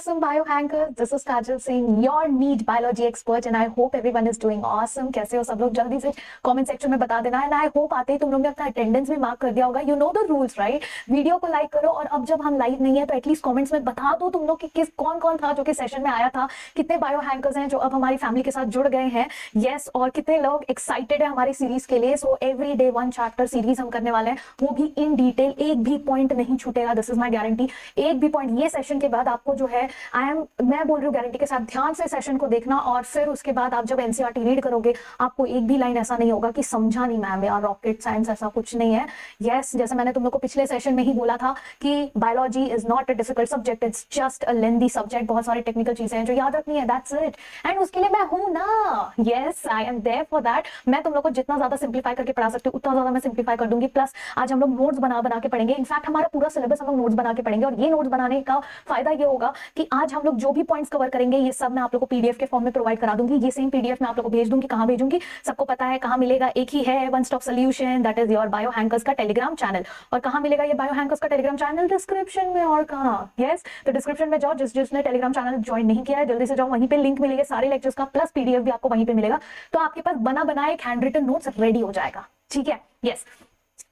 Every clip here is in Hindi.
awesome biohackers. This is Kajal Singh, your NEET biology expert, and I hope everyone is doing awesome. कैसे हो सब लोग? जल्दी से कमेंट सेक्शन में बता देना। एंड आई होप आते ही तुम लोग ने अपना अटेंडेंस भी मार्क कर दिया होगा। You know the rules right? Video को लाइक करो, और अब जब हम लाइव नहीं है तो एटलीस्ट कमेंट्स में बता दो तुम लोग कि किस कौन कौन था जो कि सेशन में आया था, कितने बायोहैकर्स हैं जो अब हमारी फैमिली के साथ जुड़ गए हैं, यस, और कितने लोग एक्साइटेड है हमारी सीरीज के लिए। So every day 1 chapter series हम करने वाले हैं, वो भी इन डिटेल, एक भी पॉइंट नहीं छूटेगा। This is my guarantee. एक भी पॉइंट ये सेशन के बाद आपको जो है मैं बोल रही हूँ गारंटी के साथ, ध्यान से सेशन को देखना, और फिर उसके बाद आप जब एनसीईआरटी रीड करोगे आपको एक भी लाइन ऐसा नहीं होगा कि समझा नहीं मैम यार, रॉकेट साइंस ऐसा कुछ नहीं है। यस, जैसे मैंने तुम लोग को पिछले सेशन में ही बोला था कि biology is not a difficult subject, it's just a lengthy subject. बहुत सारी टेक्निकल चीजें हैं जो याद रखनी है, दैट्स इट। एंड उसके लिए मैं हूं ना, yes I am there for that. मैं तुम लोग को जितना ज्यादा सिंप्लीफाई करके पढ़ा सकती हूँ उतना ज्यादा मैं सिंप्लीफाई कर दूंगी। प्लस आज हम लोग नोट्स बना के पढ़ेंगे। इनफैक्ट हमारा पूरा सिलेबस हम लोग नोट्स बना के पढ़ेंगे, और ये नोट्स बनाने का फायदा ये होगा कि आज हम लोग जो भी पॉइंट्स कवर करेंगे ये सब मैं आप लोगों को पीडीएफ के फॉर्म में प्रोवाइड करा दूंगी। ये सेम पीडीएफ मैं आप लोगों को भेज दूंगी। कहां भेजूंगी सबको पता है, कहां मिलेगा? एक ही है, one stop solution, that is your बायोहैकर्स का टेलीग्राम चैनल। और कहां मिलेगा ये बायोहैकर्स का टेलीग्राम चैनल? डिस्क्रिप्शन में। और कहां? यस, तो डिस्क्रिप्शन में जाओ। जिसने टेलीग्राम चैनल ज्वाइन नहीं किया है जल्दी से जाओ, वहीं पे लिंक मिलेगा सारे लेक्चर्स का, प्लस पीडीएफ भी आपको वहीं पे मिलेगा। तो आपके पास बना बनाए एक हैंड रिटन नोट्स रेडी हो जाएगा, ठीक है? यस,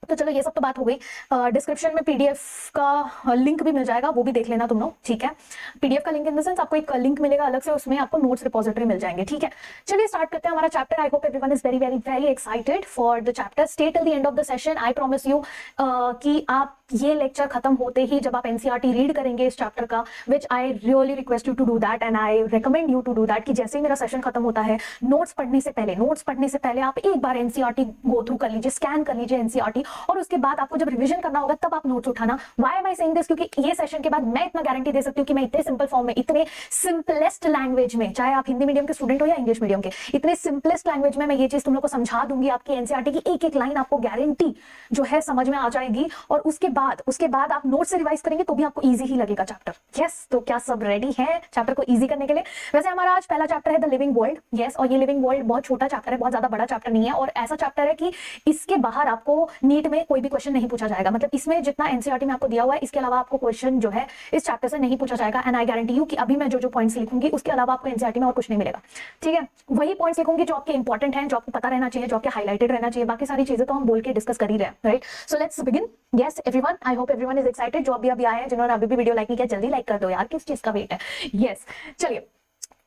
तो चलो ये सब तो बात हो गई। डिस्क्रिप्शन में पीडीएफ का लिंक भी मिल जाएगा, वो भी देख लेना तुम लोग, ठीक है? पीडीएफ का लिंक इन द सेंस आपको एक लिंक मिलेगा अलग से, उसमें आपको नोट्स रिपोजिटरी मिल जाएंगे, ठीक है? चलिए स्टार्ट करते हैं हमारा chapter. I hope everyone is very very very excited for the chapter. Stay till the end of the session. I promise you कि आप ये लेक्चर खत्म होते ही जब आप एनसीईआरटी रीड करेंगे इस चैप्टर का, which I really request you to do that and I recommend you to do that, कि जैसे ही मेरा सेशन खत्म होता है नोट्स पढ़ने से पहले आप एक बार एनसीईआरटी गो थ्रू कर लीजिए, स्कैन कर लीजिए एनसीईआरटी, और उसके बाद आपको जब रिवीजन करना होगा तब आप नोट्स उठाना। Why am I saying this? क्योंकि ये सेशन के बाद मैं इतना गारंटी दे सकती हूँ कि मैं इतने सिंपल फॉर्म में, इतने सिंपलेस्ट लैंग्वेज में, चाहे आप हिंदी मीडियम के स्टूडेंट हो या इंग्लिश मीडियम के, इतने सिंपलेस्ट लैंग्वेज में मैं ये चीज तुम लोग को समझा दूंगी। आपकी एनसीईआरटी की एक एक लाइन आपको गारंटी जो है समझ में आ जाएगी, और उसके बाद आप नोट से रिवाइज करेंगे तो भी आपको इजी ही लगेगा चैप्टर। यस, तो क्या सब रेडी है चैप्टर को इजी करने के लिए? वैसे हमारा आज पहला चैप्टर है द लिविंग वर्ल्ड। यस, और ये लिविंग वर्ल्ड बहुत छोटा चैप्टर है, बहुत ज्यादा बड़ा चैप्टर नहीं है, और ऐसा चैप्टर है कि इसके बाहर आपको नीट में कोई भी क्वेश्चन नहीं पूछा जाएगा। मतलब इसमें जितना एनसीईआरटी में आपको दिया हुआ है इसके अलावा आपको क्वेश्चन जो है इस चैप्टर से नहीं पूछा जाएगा। एंड आई गारंटी यू कि अभी मैं जो पॉइंट्स लिखूंगी उसके अलावा आपको एनसीईआरटी में और कुछ नहीं मिलेगा, ठीक है? वही पॉइंट्स लिखूंगी जो आपके इंपॉर्टेंट हैं, जो आपको पता रहना चाहिए, जो आपके हाईलाइटेड रहना चाहिए। बाकी सारी चीजें तो हम बोल के डिस्कस कर ही रहे हैं, right? So let's begin. Yes everyone, I hope everyone is excited. जो अभी आए हैं, जिन्होंने अभी भी वीडियो लाइक नहीं किया, जल्दी लाइक कर दो यार, किस चीज का वेट है? यस, चलिए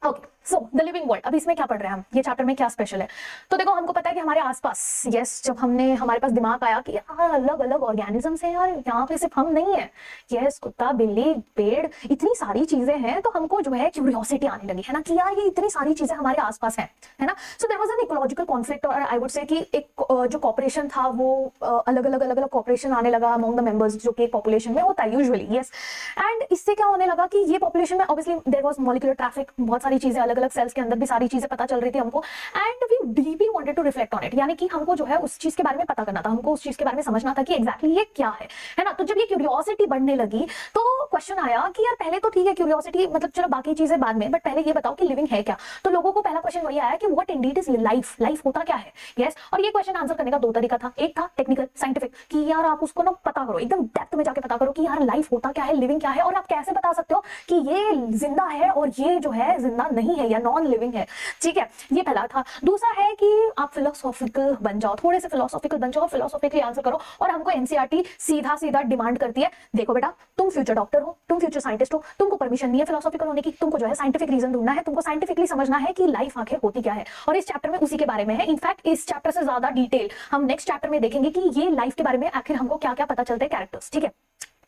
okay. So the living world, अब इसमें क्या पढ़ रहे हैं हम? ये चैप्टर में क्या स्पेशल है? तो देखो, हमको पता है कि हमारे आसपास, यस, जब हमारे पास दिमाग आया कि यार अलग अलग ऑर्गेनिजम्स हैं यार, यहाँ पे सिर्फ हम नहीं है, यस, कुत्ता, बिल्ली, पेड़, इतनी सारी चीजें हैं, तो हमको जो है क्यूरियोसिटी आने लगी है ना कि यार ये इतनी सारी चीजें हमारे आसपास है ना? So there was an ecological conflict, और आई वुड से कि एक जो कॉपरेशन था वो अलग अलग कॉपरेशन आने लगा अमंग द मेंबर्स, जो कि पॉपुलेशन में होता है यूजुअली। यस, एंड इससे क्या होने लगा कि ये पॉपुलेशन में obviously there was molecular traffic, बहुत सारी चीजें अलग अलग सेल्स के अंदर भी सारी चीजें पता चल रही थी हमको, and we deeply wanted to reflect on it, यानी कि हमको जो है उस चीज के बारे में पता करना था, हमको उस चीज के बारे में समझना था कि एग्जैक्टली ये क्या है ना? तो जब ये क्यूरियोसिटी बढ़ने लगी तो क्वेश्चन आया कि यार पहले तो ठीक है क्यूरियोसिटी, मतलब चलो बाकी चीजें बाद में, बट पहले ये बताओ कि लिविंग है क्या? तो लोगों को पहला क्वेश्चन वही आया कि what Indeed is life, life होता क्या है? यस, और ये क्वेश्चन आंसर करने का दो तरीका था। एक था टेक्निकल साइंटिफिक, कि यार आप उसको ना पता करो, एकदम डेप्थ में जाके पता करो कि यार लाइफ होता क्या है, लिविंग क्या है, और आप कैसे बता सकते हो कि ये जिंदा है और ये जो है जिंदा नहीं है या नॉन लिविंग है, ठीक है? ये पहला था। दूसरा है कि आप फिलोसॉफिकल बन जाओ, थोड़े से फिलोसॉफिकल बन जाओ, फिलोसॉफिकली आंसर करो, और हमको एनसीईआरटी सीधा सीधा डिमांड करती है, देखो बेटा तुम फ्यूचर डॉक्टर हो, तुम फ्यूचर साइंटिस्ट हो, तुमको परमिशन नहीं है फिलोसॉफिकल होने की, तुमको जो है साइंटिफिक रीजन ढूंढना है, तुमको साइंटिफिकली समझना है कि लाइफ आखिर होती क्या है, और इस चैप्टर में उसी के बारे में है। इनफैक्ट इस चैप्टर से ज्यादा डिटेल हम नेक्स्ट चैप्टर में देखेंगे कि ये लाइफ के बारे में आखिर हमको क्या क्या पता चलते हैं, कैरेक्टर्स, ठीक है?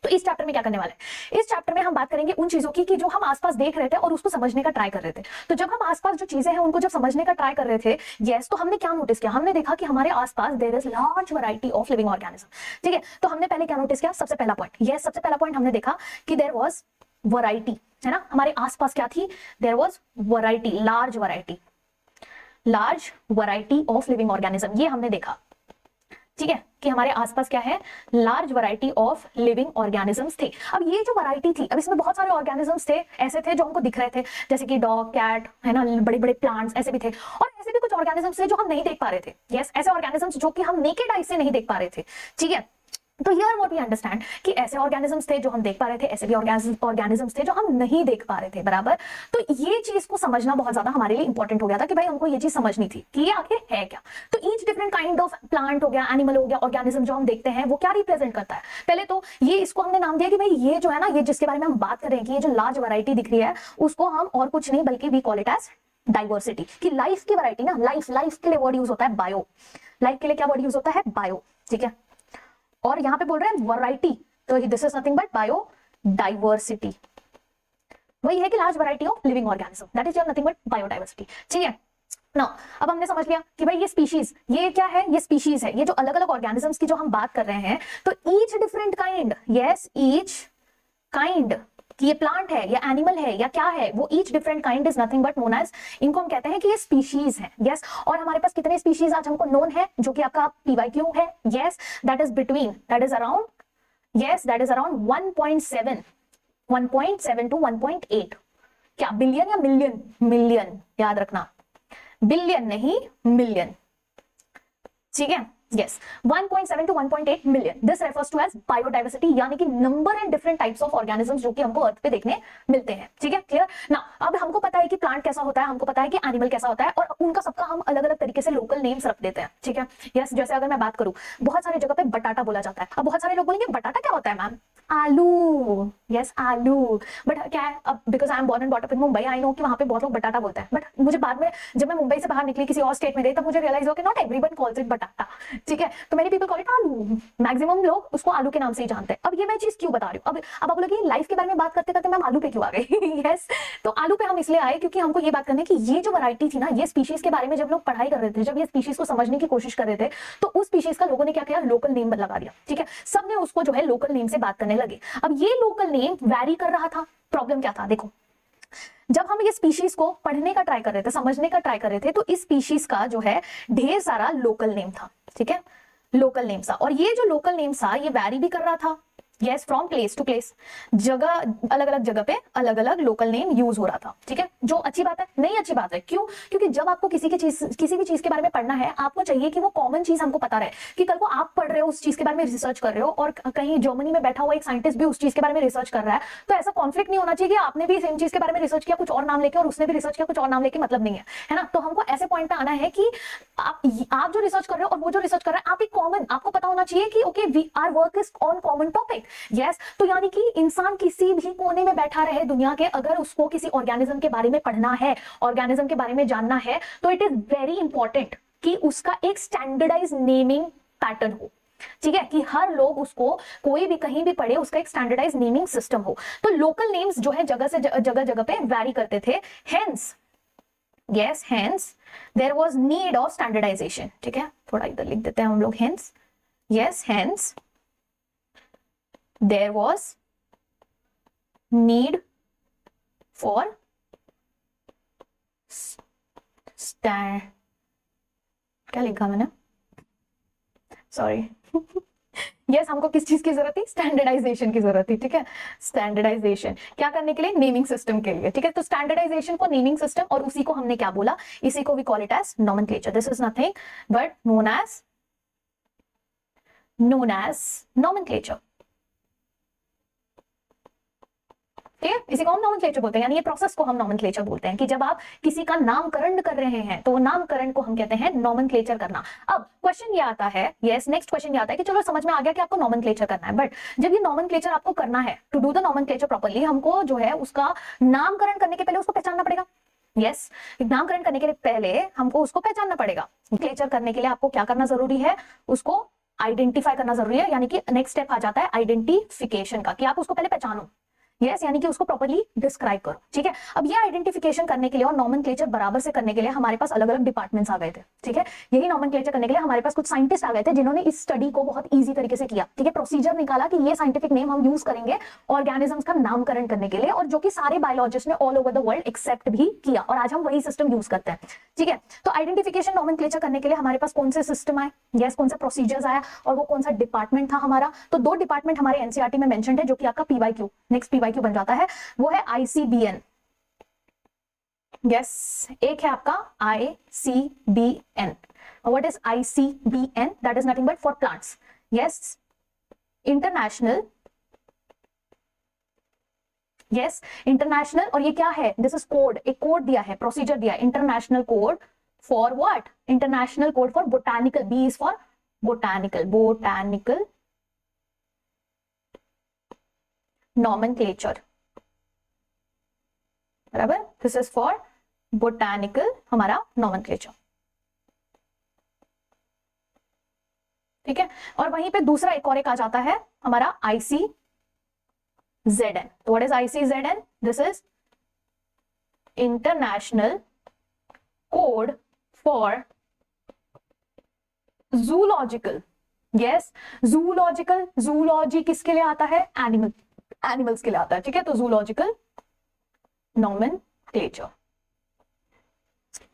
तो इस चैप्टर में क्या करने वाले हैं? इस चैप्टर में हम बात करेंगे उन चीजों की कि जो हम आसपास देख रहे थे और उसको समझने का ट्राई कर रहे थे। तो जब हम आसपास जो चीजें हैं उनको जब समझने का ट्राई कर रहे थे, यस, तो हमने क्या नोटिस किया? हमने देखा कि हमारे आसपास there is large variety of living organism, ठीक है? तो हमने पहले क्या नोटिस किया? सबसे पहला पॉइंट, यस, सबसे पहला पॉइंट हमने देखा कि देयर वाज वैरायटी, है ना? हमारे आसपास क्या थी? There was variety, large variety of living organism, ये हमने देखा, ठीक है? कि हमारे आसपास क्या है? Large variety of living organisms थे। अब ये जो वैरायटी थी, अब इसमें बहुत सारे ऑर्गेनिजम्स थे, ऐसे थे जो हमको दिख रहे थे, जैसे कि डॉग, कैट, है ना, बड़े बड़े प्लांट्स, ऐसे भी थे, और ऐसे भी कुछ ऑर्गेनिजम्स थे जो हम नहीं देख पा रहे थे। यस, ऐसे ऑर्गेनिजम्स जो कि हम नेकेड आई से नहीं देख पा रहे थे, ठीक है? तो हियर व्हाट वी अंडरस्टैंड कि ऐसे ऑर्गेनिजम्स थे जो हम देख पा रहे थे, ऐसे भी ऑर्गेनिजम्स थे जो हम नहीं देख पा रहे थे, बराबर। तो ये चीज को समझना बहुत ज्यादा हमारे लिए इंपॉर्टेंट हो गया था कि भाई हमको ये चीज समझनी थी कि ये आखिर है क्या। तो each different kind of plant हो गया, एनिमल हो गया, ऑर्गेनिज्म जो हम देखते हैं वो क्या रिप्रेजेंट करता है। पहले तो ये इसको हमने नाम दिया कि भाई ये जो है ना, ये जिसके बारे में हम बात कर रहे हैं कि ये जो लार्ज वैरायटी दिख रही है उसको हम और कुछ नहीं बल्कि we call it as diversity. कि लाइफ की वैरायटी ना, लाइफ के लिए वर्ड यूज होता है बायो, लाइफ के लिए क्या वर्ड यूज होता है, बायो, ठीक है। और यहां पे बोल रहे हैं वैरायटी, तो this is nothing but bio diversity. वही है कि large variety of living organism, that is nothing but biodiversity, ठीक है ना। अब हमने समझ लिया कि भाई ये स्पीशीज, ये क्या है, ये स्पीशीज है, ये जो अलग अलग ऑर्गेनिजम्स की जो हम बात कर रहे हैं। तो each different kind, yes each kind, कि ये प्लांट है या एनिमल है या क्या है, वो each different kind is nothing but known as, इनको हम कहते हैं कि ये स्पीशीज है, यस। और हमारे पास कितने स्पीशीज आज हमको नोन है, जो कि आपका PYQ है, yes, that is between, that is around, yes, that is around 1.7 to 1.8, क्या बिलियन या मिलियन, मिलियन याद रखना, बिलियन नहीं मिलियन, ठीक है, yes, 1.7 to 1.8 million, this refers to as biodiversity, यानी कि number and different types of organisms जो कि हमको अर्थ पे देखने मिलते हैं, ठीक है, क्लियर ना। अब हमको पता है कि प्लांट कैसा होता है, हमको पता है कि एनिमल कैसा होता है, और उनका सबका हम अलग अलग तरीके से लोकल नेम्स रख देते हैं, ठीक है, यस। जैसे अगर मैं बात करूं, बहुत सारी जगह पे बटाटा बोला जाता है। अब बहुत सारे लोग बोलेंगे बटाटा क्या होता है मैम, आलू, यस आलू, बट क्या है, अब because I am born and bought up in Mumbai, I know कि वहां पे बहुत लोग बटाटा बोलते हैं, बट मुझे बाद में जब मैं मुंबई से बाहर निकली, किसी और स्टेट में गई, तब मुझे रियलाइज हुआ कि नॉट एवरीवन कॉल्स इट बटाटा, ठीक है। तो मेनी पीपल कॉल इट आलू, मैक्सिमम लोग उसको आलू के नाम से ही जानते हैं। अब ये मैं चीज क्यों बता रही हूँ, अब आप लोग लाइफ के बारे में बात करते करते मैम आलू पे क्यों आ गई यस तो आलू पे हम इसलिए आए क्योंकि हमको ये बात करनी है कि ये जो वैरायटी थी ना, ये स्पीशीज के बारे में जब लोग पढ़ाई कर रहे थे, जब ये स्पीशीज को समझने की कोशिश कर रहे थे, तो उस स्पीशीज का लोगों ने क्या किया, लोकल नेम लगा दिया, ठीक है। सबने उसको जो है लोकल नेम से बात करने लगे। अब ये लोकल नेम वैरी कर रहा था। प्रॉब्लम क्या था, देखो, जब हम ये स्पीशीज को पढ़ने का ट्राई कर रहे थे, समझने का ट्राई कर रहे थे, तो इस स्पीशीज का जो है ढेर सारा लोकल नेम था, ठीक है, लोकल नेम था। और ये जो लोकल नेम था ये वैरी भी कर रहा था, yes, from place to place, जगह अलग अलग जगह पे अलग अलग लोकल नेम यूज हो रहा था, ठीक है। जो अच्छी बात है, नहीं अच्छी बात है, क्यों, क्योंकि जब आपको किसी भी चीज के बारे में पढ़ना है, आपको चाहिए कि वो कॉमन चीज हमको पता रहे, कि कल को आप पढ़ रहे हो उस चीज के बारे में रिसर्च कर रहे हो, और कहीं जर्मनी में बैठा हुआ एक साइंटिस्ट भी उस चीज के बारे में रिसर्च कर रहा है, तो ऐसा कॉन्फ्लिक्ट नहीं होना चाहिए कि आपने भी सेम चीज के बारे में रिसर्च किया कुछ और नाम लेके, और उसने भी रिसर्च किया कुछ और नाम लेके, मतलब नहीं है ना। तो हमको ऐसे पॉइंट पे आना है कि आप जो रिसर्च कर रहे हो और वो जो रिसर्च कर रहा है, आप एक कॉमन, आपको पता होना चाहिए कि okay we are work is on common topic, yes. तो यानी कि इंसान किसी भी कोने में बैठा रहे दुनिया के, अगर उसको किसी ऑर्गेनिज्म के बारे में पढ़ना है, ऑर्गेनिज्म के बारे में जानना है, तो इट इज वेरी इंपॉर्टेंट कि उसका एक स्टैंडर्डाइज नेमिंग पैटर्न हो, ठीक है, कि हर लोग उसको कोई भी कहीं भी पढ़े, उसका एक स्टैंडर्डाइज नेमिंग सिस्टम हो। तो लोकल नेम्स जो है जगह से जगह पे वैरी करते थे, hence, yes, hence there was need of standardization, ठीक है, थोड़ा इधर लिख देते हैं हम लोग, hence, yes, hence there was need for क्या लिखा मैंने, सॉरी यस, हमको किस चीज की जरूरत थी, स्टैंडर्डाइजेशन की जरूरत थी, ठीक है। स्टैंडर्डाइजेशन क्या करने के लिए, नेमिंग सिस्टम के लिए, ठीक है। तो स्टैंडर्डाइजेशन को नेमिंग सिस्टम, और उसी को हमने क्या बोला, इसी को we call it as nomenclature. This is nothing but known as nomenclature, ठीक है, इसी को हम नॉमेनक्लेचर बोलते हैं, यानी ये प्रोसेस को हम नॉमेनक्लेचर बोलते हैं, कि जब आप किसी का नामकरण कर रहे हैं तो नामकरण को हम कहते हैं नॉमेनक्लेचर करना। अब क्वेश्चन ये आता है, यस, नेक्स्ट क्वेश्चन ये आता है कि चलो समझ में आ गया कि आपको नॉमेनक्लेचर करना है, बट जब ये नॉमेनक्लेचर आपको करना है, to do the nomenclature properly, हमको जो है उसका नामकरण करने के पहले उसको पहचानना पड़ेगा, यस, नामकरण करने के लिए पहले हमको उसको पहचानना पड़ेगा। क्लेचर करने के लिए आपको क्या करना जरूरी है, उसको आइडेंटिफाई करना जरूरी है, यानी कि नेक्स्ट स्टेप आ जाता है आइडेंटिफिकेशन का, कि आप उसको पहले पहचानो, यस, यानी कि उसको प्रॉपर्ली डिस्क्राइब करो, ठीक है। अब ये आइडेंटिफिकेशन करने के लिए और नॉमेनक्लेचर बराबर से करने के लिए हमारे पास अलग अलग डिपार्टमेंट्स आ गए थे, ठीक है। यही नॉमेनक्लेचर करने के लिए हमारे पास कुछ साइंटिस्ट आ गए थे जिन्होंने इस स्टडी को बहुत इजी तरीके से किया, ठीक है। प्रोसीजर निकाला कि ये साइंटिफिक नेम हम यूज करेंगे ऑर्गेनिजम्स का नामकरण करने के लिए, और जो कि सारे बायोलॉजिस्ट ने all over the world accept भी किया, और आज हम वही सिस्टम यूज करते हैं, ठीक है। तो आइडेंटिफिकेशन नॉमेनक्लेचर करने के लिए हमारे पास कौन से सिस्टम आए, यस, कौन सा प्रोसीजर्स आया, और वो कौन सा डिपार्टमेंट था हमारा। तो 2 डिपार्टमेंट हमारे एनसीईआरटी में मेंशन्ड है, जो कि आपका PYQ, नेक्स्ट PYQ बन जाता है, वो है ICBN, यस, एक है आपका ICBN। What is ICBN, that is nothing but for plants, yes, international, yes international, और ये क्या है, दिस इज कोड, एक कोड दिया है, प्रोसीजर दिया है, international code for what, international code for botanical, B is for botanical, botanical nomenclature, बराबर, दिस इज फॉर बोटानिकल हमारा नॉमेनक्लेचर, ठीक है। और वहीं पे दूसरा एक और एक आ जाता है हमारा ICZN, तो what is ICZN, this is international code for zoological, yes zoological, zoology किसके लिए आता है, एनिमल्स के लिए आता है, ठीक है, तो जूलॉजिकल नॉमेनक्लेचर,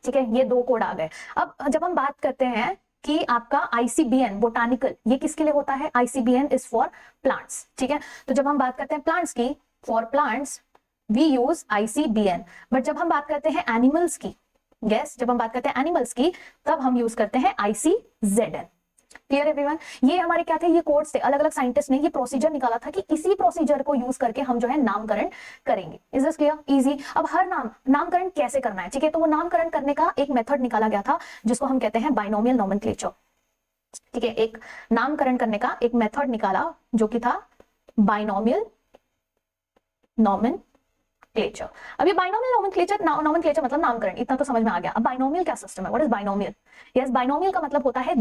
ठीक है, ये दो कोड आ गए। अब जब हम बात करते हैं कि आपका ICBN बोटानिकल, ये किसके लिए होता है, ICBN इज फॉर प्लांट्स, ठीक है, तो जब हम बात करते हैं प्लांट्स की, for plants we use ICBN, but जब हम बात करते हैं एनिमल्स की, यस जब हम बात करते हैं एनिमल्स की, तब हम यूज करते हैं ICZN। क्लियर एवरीवन, ये हमारे क्या थे, ये कोड्स थे, अलग अलग साइंटिस्ट ने ये प्रोसीजर निकाला था कि इसी प्रोसीजर को यूज करके हम जो है नामकरण करेंगे। Is this clear, easy. अब हर नामकरण कैसे करना है, ठीक है, तो वो नामकरण करने का एक मेथड निकाला गया था जिसको हम कहते हैं बाइनोमियल नॉमेनक्लेचर, ठीक है, एक नामकरण करने का एक मेथड निकाला जो कि था बाइनोमियल नॉमेनक्लेचर। अब ये बाइनोमियल नॉमेनक्लेचर मतलब नामकरण, इतना तो समझ में आ गया। अब बाइनोमियल क्या सिस्टम है, what is binomial, yes binomial का मतलब होता है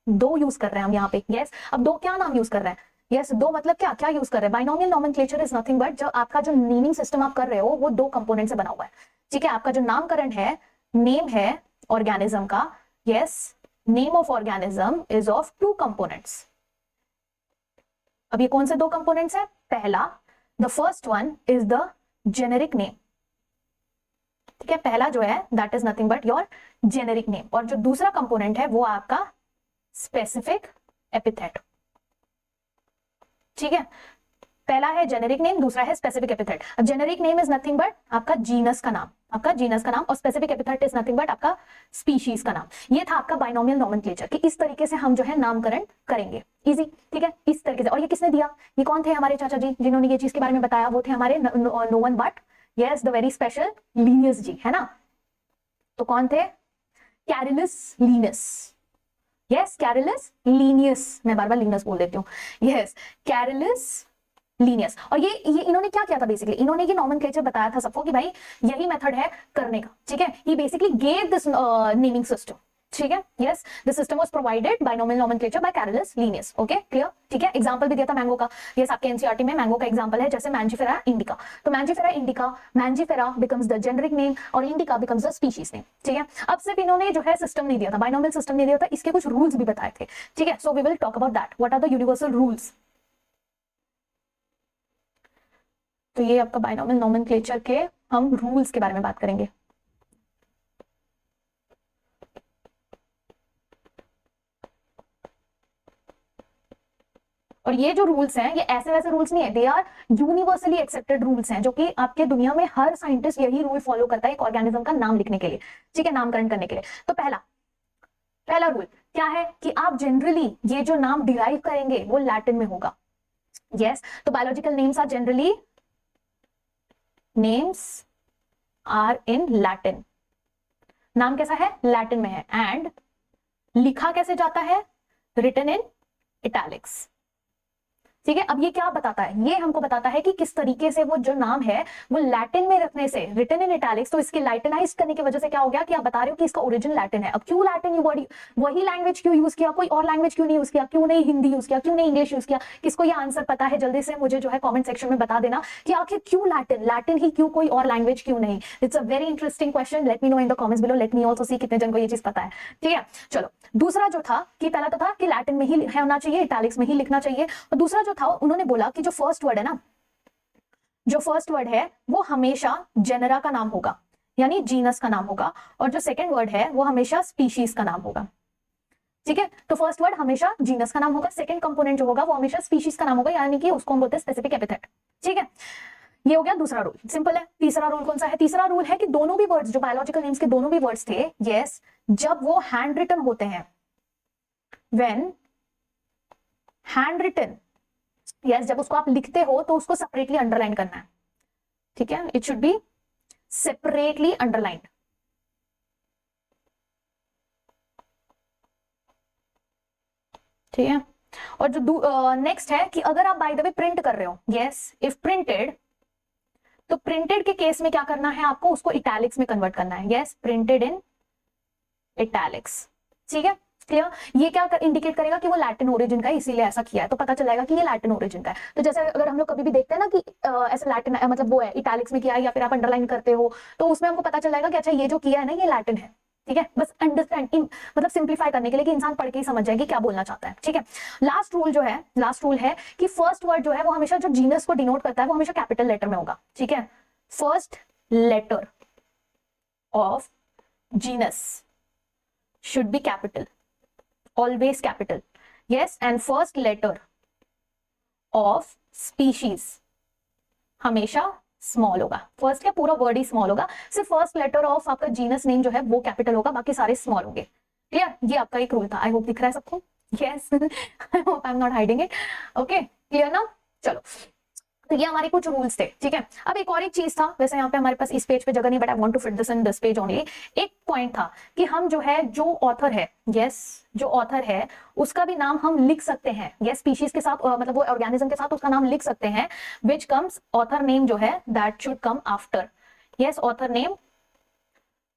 दो यूज कर रहे हैं हम यहाँ पे, यस अब दो क्या नाम यूज कर रहे हैं, यस दो मतलब क्या क्या यूज कर रहे हैं, binomial nomenclature is nothing but जो आपका जो नेमिंग सिस्टम आप कर रहे हो वो दो कंपोनेंट से बना हुआ है, ठीक है, आपका जो नामकरण है, नेम है ऑर्गेनिज्म का, yes name of organism is of two components. अब ये कौन से दो कंपोनेंट्स है, पहला the first one is the generic name, ठीक है, पहला जो है that is nothing but your generic name, और जो दूसरा कंपोनेंट है वो आपका स्पेसिफिक एपिथेट, ठीक है, पहला है जेनेरिक नेम, दूसरा है स्पेसिफिक एपिथेट। अब generic name is nothing but आपका जीनस का नाम, और specific epithet is nothing but आपका स्पीशीज का नाम। ये था आपका बाइनोमियल नॉमेनक्लेचर कि इस तरीके से हम जो है नामकरण करेंगे, इजी, ठीक है, इस तरीके से। और ये किसने दिया, ये कौन थे हमारे चाचा जी जिन्होंने ये चीज के बारे में बताया, वो थे हमारे no one but yes the very special Linnaeus ji, है ना, तो कौन थे, Carolus Linnaeus, yes Carolus Linnaeus, मैं बार बार लीनियस बोल देती हूँ, यस कैरोलस लीनियस। और ये इन्होंने क्या किया था, बेसिकली इन्होंने ये नॉमेनक्लेचर बताया था सबको कि भाई यही मेथड है करने का, ठीक है, he basically gave this naming system, ठीक है, yes the system was provided binomial nomenclature by Carolus Linnaeus, okay clear, ठीक है। एग्जांपल भी दिया था मैंगो का, यस आपके एनसीईआरटी में मैंगो का एग्जांपल है, जैसे मैंजीफेरा इंडिका, तो Mangifera becomes the generic name और indica becomes the species name, ठीक है। अब सिर्फ इन्होंने जो है सिस्टम नहीं दिया था, बाइनोमियल सिस्टम नहीं दिया था, इसके कुछ रूल्स भी बताए थे, ठीक है, so we will talk about that, what are the universal rules. तो ये आपका बाइनोमियल नॉमेनक्लेचर के हम रूल्स के बारे में बात करेंगे। और ये जो रूल्स हैं ये ऐसे वैसे रूल्स नहीं है, they are universally accepted rules हैं, जो कि आपके दुनिया में हर साइंटिस्ट यही रूल फॉलो करता है एक ऑर्गेनिज्म का नाम लिखने के लिए, ठीक है, नामकरण करने के लिए। तो पहला रूल क्या है कि आप जनरली ये जो नाम डिराइव करेंगे वो लैटिन में होगा, यस तो biological names are generally names are in Latin, नाम कैसा है, लैटिन में है, एंड लिखा कैसे जाता है, रिटन इन इटैलिक्स, ठीक है। अब ये क्या बताता है, ये हमको बताता है कि किस तरीके से वो जो नाम है वो लैटिन में रखने से, रिटन इन इटैलिक्स, तो इसके लैटिनाइज करने की वजह से क्या हो गया कि आप बता रहे हो कि इसका ओरिजिन लैटिन है। अब क्यों लैटिन वही लैंग्वेज क्यों यूज किया, कोई और लैंग्वेज क्यों नहीं यूज किया, क्यों नहीं हिंदी यूज किया, क्यों नहीं इंग्लिश यूज किया, किसको ये आंसर पता है जल्दी से मुझे जो है कॉमेंट सेक्शन में बता देना कि आखिर क्यों लैटिन ही क्यों, कोई और लैंग्वेज क्यों नहीं। It's a very interesting question, late me no in the comments below, let me also सी कितने जन को ये चीज पता है, ठीक है। चलो दूसरा जो था कि पहला तो था कि लैटिन में ही होना चाहिए, इटैलिक्स में ही लिखना चाहिए, और दूसरा जो था उन्होंने बोला कि जो फर्स्ट वर्ड है ना, जो फर्स्ट वर्ड है वो हमेशा जेनरा का नाम होगा, यानी जीनस का नाम होगा, और जो सेकंड वर्ड है वो हमेशा स्पीशीज का नाम होगा, ठीक है। तो फर्स्ट वर्ड हमेशा जीनस का नाम होगा, सेकंड कंपोनेंट जो होगा वो हमेशा स्पीशीज का नाम होगा, यानी कि उसको हम बोलते हैं स्पेसिफिक एपिथेट, ठीक है। ये हो गया दूसरा रूल, सिंपल है। तीसरा रूल कौन सा है, तीसरा रूल है कि दोनों भी वर्ड्स, जो बायोलॉजिकल नेम्स के दोनों भी वर्ड्स थे, यस जब वो हैंड रिटन होते हैं, व्हेन हैंड रिटन यस, जब उसको आप लिखते हो तो उसको सेपरेटली अंडरलाइन करना है, ठीक है, it should be separately underlined. ठीक है, और जो नेक्स्ट है कि अगर आप बाय द वे प्रिंट कर रहे हो, यस, इफ प्रिंटेड, तो प्रिंटेड के केस में क्या करना है आपको, उसको इटैलिक्स में कन्वर्ट करना है, यस, प्रिंटेड इन इटैलिक्स। ठीक है, क्लियर। ये क्या इंडिकेट करेगा कि वो लैटिन ओरिजिन का है, इसीलिए ऐसा किया है, तो पता चलेगा कि ये लैटिन ओरिजिन का है। तो जैसे अगर हम लोग कभी भी देखते हैं ना कि ऐसे लैटिन मतलब वो है इटैलिक्स में किया है या फिर आप अंडरलाइन करते हो, तो उसमें हमको पता चल जाएगा कि अच्छा ये जो किया है ना ये लैटिन है। ठीक है, बस अंडरस्टैंड मतलब सिंप्लीफाई करने के लिए कि इंसान पढ़ के ही समझ जाएगी क्या बोलना चाहता है। ठीक है, लास्ट रूल जो है, लास्ट रूल है कि फर्स्ट वर्ड जो है वो हमेशा जो जीनस को डिनोट करता है वो हमेशा कैपिटल लेटर में होगा। ठीक है, first letter of genus should be capital, always capital, yes, and first letter of species हमेशा स्मॉल होगा। फर्स्ट क्या पूरा वर्ड ही स्मॉल होगा, सिर्फ फर्स्ट लेटर ऑफ आपका जीनस नेम जो है वो कैपिटल होगा, बाकी सारे स्मॉल होंगे। क्लियर, ये आपका एक रूल था, आई होप दिख रहा है सबको। Yes, I hope I am not hiding it. Okay, clear ना। चलो, तो ये हमारे कुछ रूल्स थे। ठीक है, अब एक और एक चीज था, वैसे यहाँ पे हमारे पास इस पेज पे जगह नहीं, but I want to fit this in this page only. एक पॉइंट था कि हम जो है, जो ऑथर है, यस, जो ऑथर है उसका भी नाम हम लिख सकते हैं, यस, स्पीशीज के साथ मतलब वो ऑर्गेनिज्म के साथ उसका नाम लिख सकते हैं, विच कम्स, ऑथर नेम जो है that should come after, yes, author name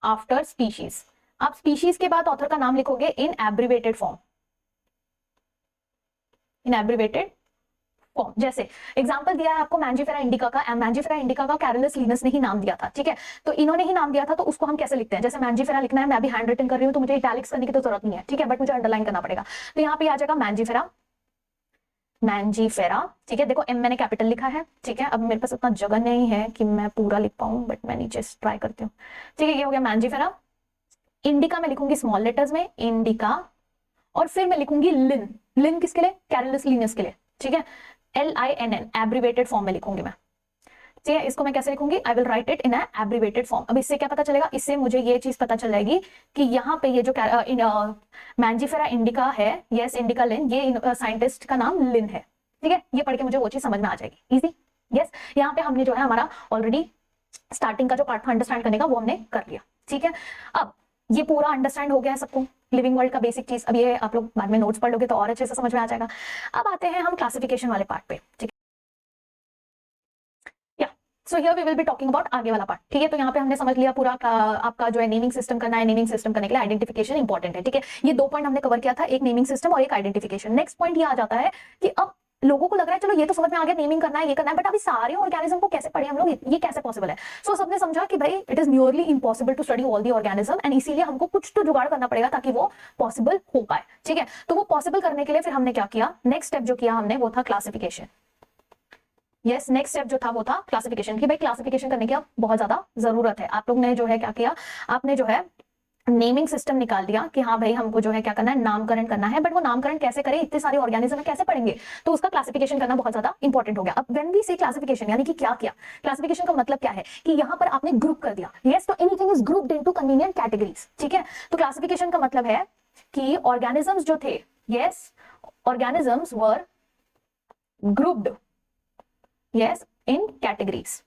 after species. आप स्पीशीज के बाद ऑथर का नाम लिखोगे इन एब्रिवेटेड फॉर्म, इन एब्रिवेटेड फॉर्म। जैसे एग्जांपल दिया है आपको मैंजीफेरा इंडिका का, मैंजीफेरा इंडिका का कैरोलस लिनस ने ही नाम दिया था। ठीक है, तो इन्होंने ही नाम दिया था, तो उसको हम कैसे लिखते हैं, जैसे मैंजीफेरा लिखना है, मैं अभी हैंड रिटन कर रही हूँ तो मुझे इटैलिक्स करने की तो जरूरत नहीं है। ठीक है, बट मुझे अंडरलाइन करना पड़ेगा, तो यहाँ पे आ जाएगा मैंजीफेरा, मैंजीफेरा। ठीक है, देखो एम मैंने कैपिटल लिखा है। ठीक है, अब मेरे पास उतना जगह नहीं है कि मैं पूरा लिख पाऊं, बट मैं नीचे ट्राई करती हूँ। ठीक है, ये हो गया मैंजीफेरा। इंडिका मैं लिखूंगी स्मॉल लेटर्स में, इंडिका, और फिर मैं लिखूंगी लिन, लिन किसके लिए, कैरोलस लिनस के लिए। ठीक है, LINN एब्रिवेटेड फॉर्म में लिखूंगी मैं। ठीक है, इसको मैं कैसे लिखूंगी, I will write it in abbreviated form. अब इससे क्या पता चलेगा, इससे मुझे ये चीज पता चल जाएगी कि यहाँ पे ये जो मैंजीफेरा इंडिका है, यस, इंडिका लिन, ये साइंटिस्ट का नाम लिन है। ठीक है, ये पढ़ के मुझे वो चीज समझ में आ जाएगी, इजी। यस, यहाँ पे हमने जो है हमारा ऑलरेडी स्टार्टिंग का जो पार्ट था अंडरस्टैंड करने का वो हमने कर लिया। ठीक है, अब ये पूरा अंडरस्टैंड हो गया है सबको, लिविंग वर्ल्ड का बेसिक चीज। अब ये आप लोग बाद में नोट्स पढ़ लोगे तो और अच्छे से समझ में आ जाएगा। अब आते हैं हम क्लासिफिकेशन वाले पार्ट पे। ठीक है, so here we will be talking about आगे वाला पार्ट। ठीक है, तो यहाँ पे हमने समझ लिया पूरा आपका जो है नेमिंग सिस्टम करना है, नेमिंग सिस्टम करने के लिए आइडेंटिफिकेशन इंपॉर्टेंट है। ठीक है, ये दो पॉइंट हमने कवर किया था, एक नेमिंग सिस्टम और एक आइडेंटिफिकेशन। नेक्स्ट पॉइंट ये आ जाता है कि अब लोगों को लग रहा है चलो ये तो समझ में आ गया, नेमिंग करना है, ये करना है, बट अभी सारे ऑर्गेनिज्म को कैसे पढ़े हम लोग, ये कैसे पॉसिबल है। सो सबने समझा कि भाई it is nearly impossible to study all the organism, and इसीलिए हमको कुछ तो जुगाड़ करना पड़ेगा ताकि वो पॉसिबल हो पाए। ठीक है, तो वो पॉसिबल करने के लिए फिर हमने क्या किया, नेक्स्ट स्टेप जो किया हमने वो था क्लासिफिकेशन। यस, नेक्स्ट स्टेप जो था वो था क्लासिफिकेशन, कि भाई क्लासिफिकेशन करने की अब बहुत ज्यादा जरूरत है। आप लोग ने जो है क्या किया, आपने जो है नेमिंग सिस्टम निकाल दिया कि हाँ भाई हमको जो है क्या करना है, नामकरण करना है, बट वो नामकरण कैसे करें, इतने सारे ऑर्गेनिज्म में कैसे पढ़ेंगे, तो उसका क्लासिफिकेशन करना बहुत ज्यादा इंपॉर्टेंट हो गया। अब व्हेन वी से क्लासिफिकेशन, यानी कि क्या किया, क्लासिफिकेशन का मतलब क्या है कि यहाँ पर आपने ग्रुप कर दिया। यस, तो anything is grouped into convenient categories. ठीक है, तो क्लासिफिकेशन का मतलब है कि ऑर्गेनिजम्स जो थे, यस, ऑर्गेनिजम्स वर ग्रुप्ड, यस, इन कैटेगरीज।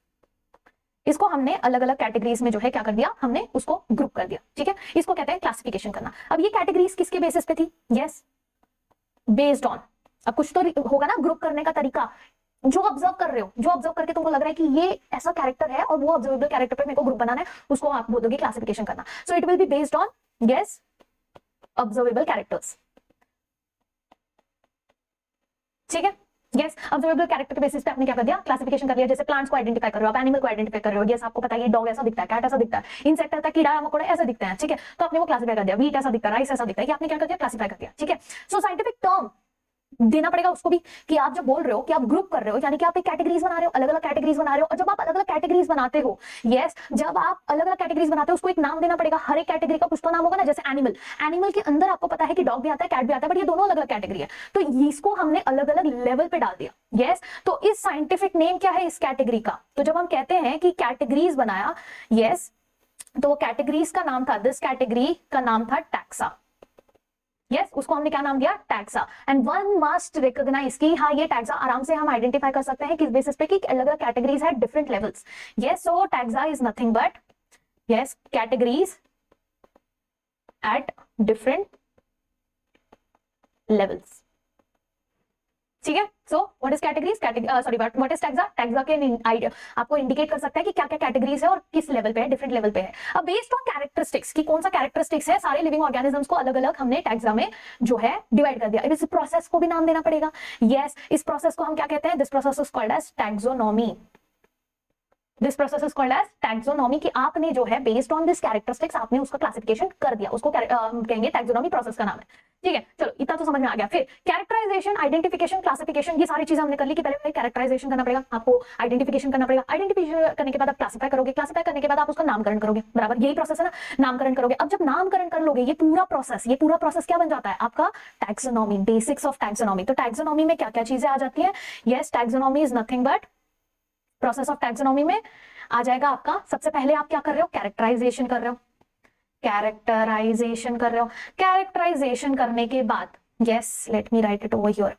इसको हमने अलग अलग कैटेगरीज में जो है क्या कर दिया, हमने उसको ग्रुप कर दिया। ठीक है, इसको कहते हैं क्लासिफिकेशन करना। अब ये कैटेगरीज किसके बेसिस पे थी, यस, बेस्ड ऑन, अब कुछ तो होगा ना ग्रुप करने का तरीका, जो ऑब्जर्व कर रहे हो, जो ऑब्जर्व करके तुमको लग रहा है कि ये ऐसा कैरेक्टर है और वो ऑब्जर्वेबल कैरेक्टर पे मेरे को ग्रुप बनाना है, उसको आप बोलोगे क्लासिफिकेशन करना। So it will be based on, yes, observable characters. ठीक है, यस, ऑब्जर्वेबल कैरेक्टर के बेसिस पे आपने क्या कर दिया, क्लासिफिकेशन कर लिया। जैसे प्लांट्स को आइडेंटिफाई कर रहे हो आप, एनिमल को आइडेंटिफाई कर रहे हो, यस, आपको पता है ये डॉग ऐसा दिखता है, कैट ऐसा दिखता है, इंसेक्ट ऐसा, कीड़ा मकोड़ा ऐसा दिखते हैं। ठीक है, तो आपने वो क्लासिफाई कर दिया, व्हीट ऐसा दिखता है, राइस ऐसा दिखता है, ये आपने क्या कर दिया, क्लासिफाई कर दिया। ठीक है, सो साइंटिफिक टर्म देना पड़ेगा उसको भी, कि आप जब बोल रहे हो कि आप ग्रुप कर रहे हो, यानी कि आप एक कैटेगरीज बना रहे हो, अलग अलग कैटेगरीज बना रहे हो, और जब आप अलग अलग कैटेगरीज बनाते हो, यस, जब आप अलग अलग कैटेगरीज बनाते हो उसको एक नाम देना पड़ेगा। हर एक कैटेगरी का कुछ तो नाम होगा ना, जैसे एनिमल, एनिमल के अंदर आपको पता है कि डॉग भी आता है, कैट भी आता है, बट ये दोनों अलग अलग कैटेगरी है, तो इसको हमने अलग अलग लेवल पे डाल दिया। यस, तो इस साइंटिफिक नेम क्या है इस कैटेगरी का, तो जब हम कहते हैं कि कैटेगरीज बनाया, यस, तो कैटेगरीज का नाम था, दिस कैटेगरी का नाम था टैक्सा। यस, उसको हमने क्या नाम दिया, taxa. And one must recognise कि हाँ ये टैक्सा आराम से हम आइडेंटिफाई कर सकते हैं किस बेसिस पे कि अलग अलग कैटेगरीज है, different levels. Yes, so taxa is nothing but yes categories at different levels. ठीक है, so what is categories, sorry what is taxa, taxa के आपको इंडिकेट कर सकता है कि क्या क्या कैटेगरीज है और किस लेवल पे है, डिफरेंट लेवल पे है। अब बेस्ड ऑन कैरेक्टरिस्टिक्स कि कौन सा कैरेक्टरिस्टिक्स है, सारे लिविंग ऑर्गेनिजम्स को अलग अलग हमने टैक्सा में जो है डिवाइड कर दिया। इस प्रोसेस को भी नाम देना पड़ेगा। यस, इस प्रोसेस को हम क्या कहते हैं, this process is called as taxonomy. This process is called as taxonomy, कि आपने जो है बेस्ड ऑन दिस कैरेक्टरिस्टिक्स आपने उसका क्लासिफिकेशन कर दिया, उसको कहेंगे टैक्सोनॉमी, प्रोसेस का नाम है। ठीक है, चलो इतना तो समझ में आ गया। फिर कैरेक्टराइजेशन, आइडेंटिफिकेशन, क्लासिफिकेशन, ये सारी चीजें हमने कर ली कि पहले कैरेक्टराइजेशन करना पड़ेगा, आपको आइडेंटिफिकेशन करना पड़ेगा, आइडेंटिफिकेशन करने के बाद आप क्लासिफाई करोगे, क्लासिफाई करने के बाद आप उसका नामकरण करोगे, बराबर, यही प्रोसेस है ना, नामकरण करोगे। अब जब नामकरण कर लोगे, ये पूरा प्रोसेस क्या बन जाता है आपका, टैक्सोनॉमी, बेसिक्स ऑफ टैक्सोनॉमी। तो टैक्सोनॉमी में क्या क्या चीजें आ जाती है, yes, taxonomy is nothing but, process of taxonomy में आ जाएगा आपका, सबसे पहले आप क्या कर रहे हो, कैरेक्टराइजेशन कर रहे हो, कैरेक्टराइजेशन कर रहे हो। कैरेक्टराइजेशन करने के बाद, yes, let me write it over here,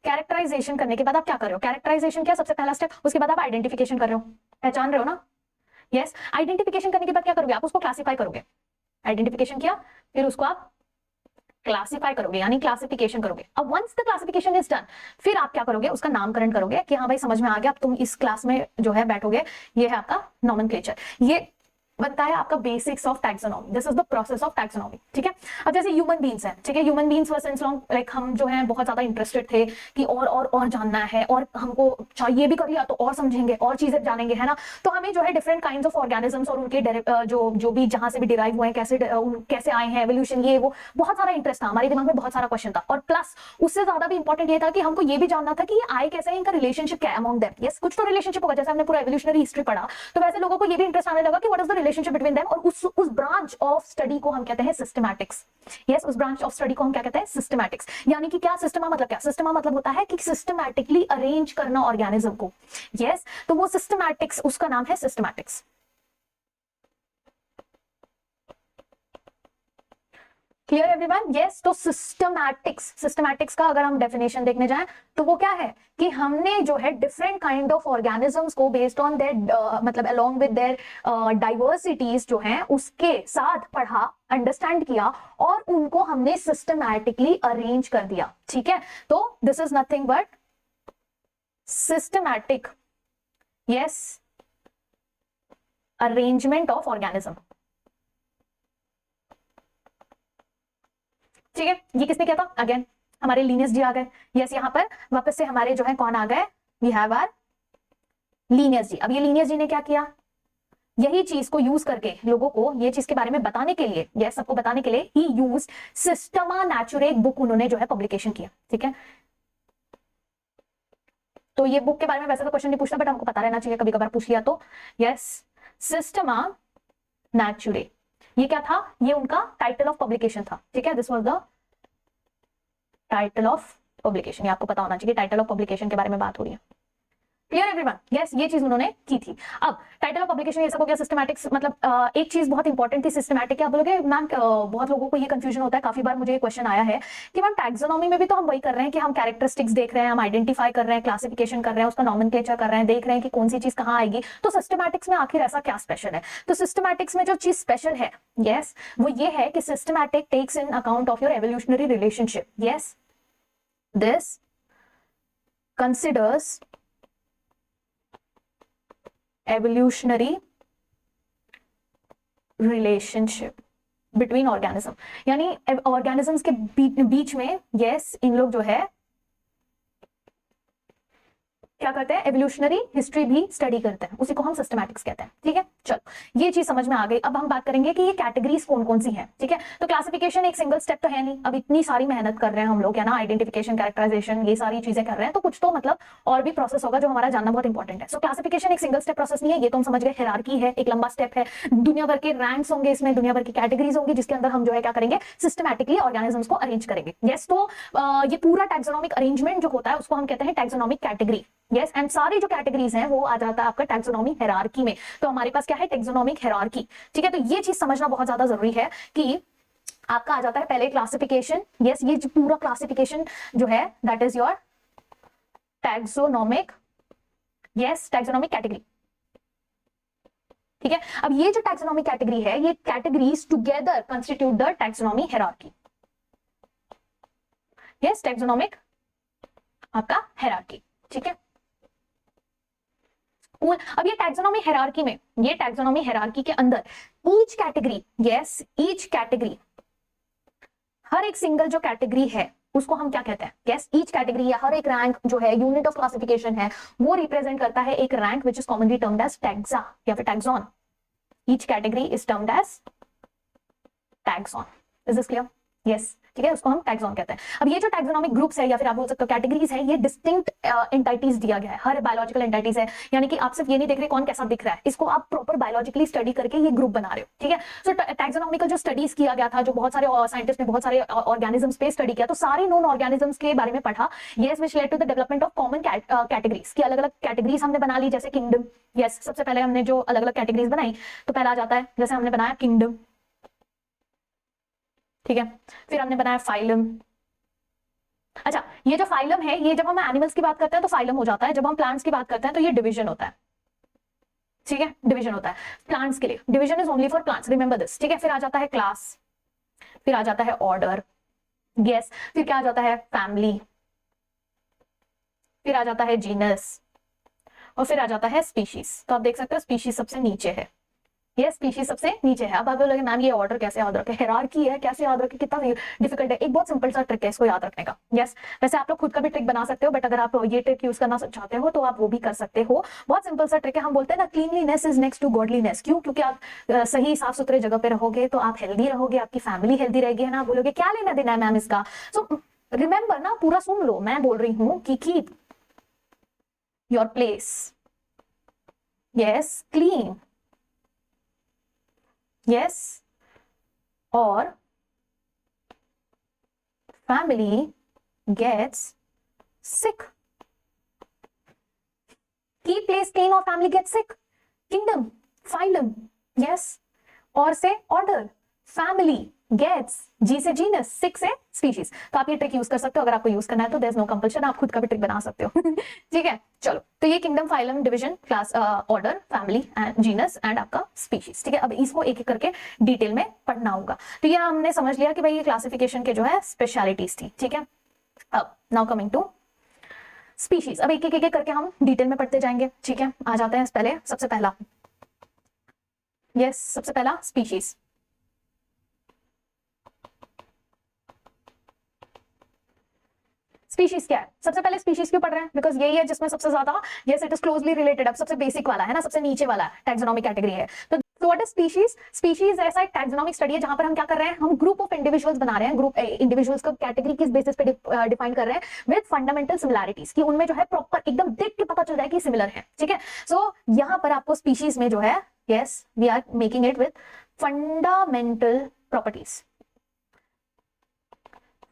characterisation करने के बाद आप क्या कर रहे हो, कैरेक्टराइजेशन क्या सबसे पहला स्टेप, उसके बाद आप आइडेंटिफिकेशन कर रहे हो, पहचान रहे हो ना। यस, आइडेंटिफिकेशन करने के बाद क्या करोगे, आप उसको क्लासिफाई करोगे, आइडेंटिफिकेशन किया, फिर उसको आप क्लासिफाई करोगे, यानी क्लासिफिकेशन करोगे। अब once the classification is done, फिर आप क्या करोगे, उसका नामकरण करोगे कि हाँ भाई समझ में आ गया, अब तुम इस क्लास में जो है बैठोगे, ये है आपका नॉमेनक्लेचर। ये बनता है आपका basics of taxonomy, this is the process of taxonomy. ठीक है, अब जैसे ह्यूमन बीइंग्स हैं, ठीक है, ह्यूमन बीइंग्स वर सिंस लॉन्ग लाइक हम जो है बहुत ज्यादा इंटरेस्टेड थे कि और जानना है, और हमको ये भी कर लिया तो और समझेंगे और चीजें जानेंगे, है ना। तो हमें जो है डिफरेंट काइंड्स ऑफ ऑर्गेनिजम्स और उनके जो भी जहां से भी डिराइव हुए हैं, कैसे आए हैं, एवोल्यूशन, ये वो बहुत सारा इंटरेस्ट था हमारे दिमाग में, बहुत सारा क्वेश्चन था। और प्लस उससे ज्यादा भी इंपॉर्टेंट ये था कि हमको ये भी जानना था कि ये आए कैसे हैं, इनका रिलेशनशिप क्या है अमॉन्ग देम। यस, कुछ तो रिलेशनशिप होगा, जैसे हमने पूरा एवोल्यूशनरी हिस्ट्री पढ़ा, तो वैसे लोगों को ये भी इंटरेस्ट आने लगा कि what is the relationship between them. और उस ब्रांच ऑफ स्टडी को हम कहते हैं सिस्टमैटिक्स। यस, उस ब्रांच ऑफ स्टडी को हम क्या कहते हैं, सिस्टमैटिक्स। यानी कि क्या सिस्टमा मतलब क्या, सिस्टमा मतलब होता है कि सिस्टमैटिकली अरेंज करना ऑर्गेनिज्म को। यस, तो वो सिस्टमैटिक्स, उसका नाम है सिस्टमैटिक्स। Clear everyone? यस, तो सिस्टमैटिक्स का अगर हम डेफिनेशन देखने जाएं तो वो क्या है कि हमने जो है डिफरेंट काइंड ऑफ ऑर्गेनिजम्स को बेस्ड ऑन देयर मतलब अलोंग विद देयर डाइवर्सिटीज जो हैं उसके साथ पढ़ा, अंडरस्टैंड किया और उनको हमने सिस्टमैटिकली अरेंज कर दिया। ठीक है, तो this is nothing but systematic, yes, arrangement of organism. ठीक है, ये किसने किया था, अगेन हमारे लीनियस जी आ गए। यस, यहाँ पर वापस से हमारे जो है कौन आ गए, वी हैव आवर लीनियस जी। अब ये लीनियस जी ने क्या किया, यही चीज को यूज करके लोगों को ये चीज के बारे में बताने के लिए, यस, सबको बताने के लिए ही यूज्ड सिस्टमा नेचुरे, एक बुक उन्होंने जो है पब्लिकेशन किया। ठीक है, तो ये बुक के बारे में वैसे तो क्वेश्चन नहीं पूछता, बट हमको पता रहना चाहिए, कभी कभार पूछ लिया तो। यस, सिस्टमा नेचुरे, ये क्या था, ये उनका टाइटल ऑफ पब्लिकेशन था। ठीक है, this was the title of publication. ये आपको पता होना चाहिए, टाइटल ऑफ पब्लिकेशन के बारे में बात हो रही है। Clear everyone? यस, ये चीज उन्होंने की थी। अब टाइटल ऑफ पब्लिकेशन ये सब हो गया। सिस्टमैटिक्स मतलब एक चीज बहुत इंपॉर्टेंट थी, सिस्टमैटिक। क्या बोलोगे मैम, बहुत लोगों को ये कंफ्यूजन होता है, काफी बार मुझे ये क्वेश्चन आया है कि मैम टैक्सोनॉमी में भी तो हम वही कर रहे हैं कि हम कैरेक्टरिस्टिक्स देख रहे हैं, हम आइडेंटिफाई कर रहे हैं, क्लासिफिकेशन कर रहे हैं, उसका नॉमेनक्लेचर कर रहे हैं, देख रहे हैं कि कौन सी चीज कहाँ आएगी, तो सिस्टमैटिक्स में आखिर ऐसा क्या स्पेशल है। तो सिस्टमैटिक्स में जो चीज स्पेशल है, यस, वो ये है कि systematic takes in account of your evolutionary relationship. Yes, this considers evolutionary relationship between organism, यानी ऑर्गेनिजम्स के बीच में, यस, इन लोग जो है क्या करते हैं, एवोल्यूशनरी हिस्ट्री भी स्टडी करते हैं, उसी को हम सिस्टमैटिक्स कहते हैं। ठीक है, चलो ये चीज समझ में आ गई। अब हम बात करेंगे कि ये कैटेगरीज कौन कौन सी हैं। ठीक है, तो क्लासिफिकेशन एक सिंगल स्टेप तो है नहीं, अब इतनी सारी मेहनत कर रहे हैं हम लोग, है ना, आइडेंटिफिकेशन, कैरेक्टराइजेशन, ये सारी चीजें कर रहे हैं, तो कुछ तो मतलब और भी प्रोसेस होगा जो हमारा जानना बहुत इंपॉर्टेंट है। सो क्लासिफिकेशन एक सिंगल स्टेप प्रोसेस नहीं है, ये तो हम समझ गए, हायरार्की है, एक लंबा स्टेप है, दुनिया भर के रैंक्स होंगे इसमें, दुनिया भर की कैटेगरीज होंगी, जिसके अंदर हम जो है क्या करेंगे, सिस्टमैटिकली ऑर्गेनिजम्स को अरेंज करेंगे। यस, तो ये पूरा टैक्सोनॉमिक अरेंजमेंट जो होता है उसको हम कहते हैं टैक्सोनॉमिक कैटेगरी। यस एंड सारी जो कैटेगरीज हैं वो आ जाता है आपका टैक्सोनॉमी हायरार्की में। तो हमारे पास क्या है, टैक्सोनॉमिक हायरार्की। ठीक है, तो ये चीज समझना बहुत ज्यादा जरूरी है कि आपका आ जाता है पहले क्लासिफिकेशन। यस, ये जो पूरा क्लासिफिकेशन जो है that is your taxonomic, yes taxonomic category. ठीक है, अब ये जो टैक्सोनॉमिक कैटेगरी है, ये categories together constitute the taxonomy hierarchy. Yes, taxonomic आपका हायरार्की। ठीक है, अब ये टैक्सोनॉमी हायरार्की में, ये टैक्सोनॉमी हायरार्की के अंदर each category, yes each category, हर एक सिंगल जो कैटेगरी है उसको हम क्या कहते हैं, यस ईच कैटेगरी या हर एक रैंक जो है, यूनिट ऑफ क्लासिफिकेशन है, वो रिप्रेजेंट करता है एक rank which is commonly termed as taxa या फिर taxon. Each category is termed as taxon. Is this clear? Yes, ठीक है, उसको हम टैक्सॉन कहते हैं। अब ये जो टैक्सोनॉमिक ग्रुप्स है या फिर आप बोल सकते हो कैटेगरीज है, ये डिस्टिंक्ट एंटाइटीज दिया गया है, हर बायोलॉजिकल एंटाइटीज है, यानी कि आप सिर्फ ये नहीं देख रहे कौन कैसा दिख रहा है, इसको आप प्रॉपर बायोलॉजिकली स्टडी करके ये ग्रुप बना रहे हो। ठीक है, सो टैक्सोनॉमिकल जो स्टडीज किया गया था, जो बहुत सारे साइंटिस्ट ने बहुत सारे ऑर्गेनिजम्स पे स्टडी किया, तो सारे नोन ऑर्गेनिजम्स के बारे में पढ़ा, yes which led to the development of common categories की अलग अलग कैटेगरीज हमने बना ली, जैसे किंगडम। यस, सबसे पहले हमने जो अलग अलग कैटेगरीज बनाई, तो पहला आ जाता है जैसे हमने बनाया किंगडम। ठीक है, फिर हमने बनाया फाइलम। अच्छा, ये जो फाइलम है, ये जब हम एनिमल्स की बात करते हैं तो फाइलम हो जाता है, जब हम प्लांट्स की बात करते हैं तो ये डिवीजन होता है। ठीक है, डिवीजन होता है प्लांट्स के लिए, division is only for plants, remember this. ठीक है, फिर आ जाता है क्लास, फिर आ जाता है ऑर्डर, यस, फिर क्या आ जाता है फैमिली, फिर आ जाता है जीनस, और फिर आ जाता है स्पीशीज। तो आप देख सकते हो स्पीशीज सबसे नीचे है, ये स्पीशीज सबसे नीचे है। अब आप बोलोगे मैम ये ऑर्डर कैसे याद रखे, हायरार्की है कैसे याद रखे, कितना डिफिकल्ट है। एक बहुत सिंपल सा ट्रिक है इसको याद रखने का। यस, वैसे आप लोग खुद का भी ट्रिक बना सकते हो, बट अगर आप ये ट्रिक यूज करना चाहते हो तो आप वो भी कर सकते हो। बहुत सिंपल सा ट्रिक है, हम बोलते हैं ना cleanliness is next to godliness. क्यों? क्योंकि आप सही साफ सुथरे जगह पे रहोगे तो आप हेल्दी रहोगे, आपकी फैमिली हेल्दी रहेगी, है ना। आप बोलोगे क्या लेना देना है मैम इसका। सो रिमेंबर ना, पूरा सुन लो, मैं बोल रही हूँ कि keep your place, yes clean, yes or family gets sick, keep place clean or family gets sick, kingdom, phylum, yes, और से order, family gets, जी से जीनस, sick से species। तो आप ये ट्रिक यूज कर सकते हो, अगर आपको यूज करना है तो देयर इज नो कंपल्शन, आप खुद का भी ट्रिक बना सकते हो। ठीक है, चलो, तो ये kingdom, phylum, division, class, order, family and genus and आपका स्पीशीज। ठीक है, अब इसको एक एक करके डिटेल में पढ़ना होगा। तो ये हमने समझ लिया कि भाई ये क्लासिफिकेशन के जो है स्पेशलिटीज थी। ठीक है, अब नाउ कमिंग टू स्पीशीज, अब एक एक करके हम डिटेल में पढ़ते जाएंगे। ठीक है, आ जाते हैं पहले, सबसे पहला, यस सबसे पहला स्पीशीज। स्पीशीज क्या है? सबसे पहले स्पीशीज क्यों पढ़ रहे हैं? बिकॉज यही है जिसमें सबसे ज्यादा, yes it is closely related, अब सबसे बेसिक वाला है ना, सबसे नीचे वाला टैक्सोनॉमिक कैटेगरी है। तो व्हाट इज स्पीशीज? स्पीशीज ऐसा एक टैक्सोनॉमिक स्टडी है जहां पर हम क्या कर रहे हैं, हम ग्रुप ऑफ इंडिविजुअल्स बना रहे हैं, ग्रुप इंडिविजुअल्स को कैटेगरी किस बेसिस पे डिफाइन कर रहे हैं, विद फंडामेंटल सिमिलैरिटीज, कि उनमें जो है प्रॉपर एकदम देख के पता चल जाए कि सिमिलर है। ठीक है, सो यहां पर आपको स्पीशीज में जो है, yes we are making it with fundamental properties,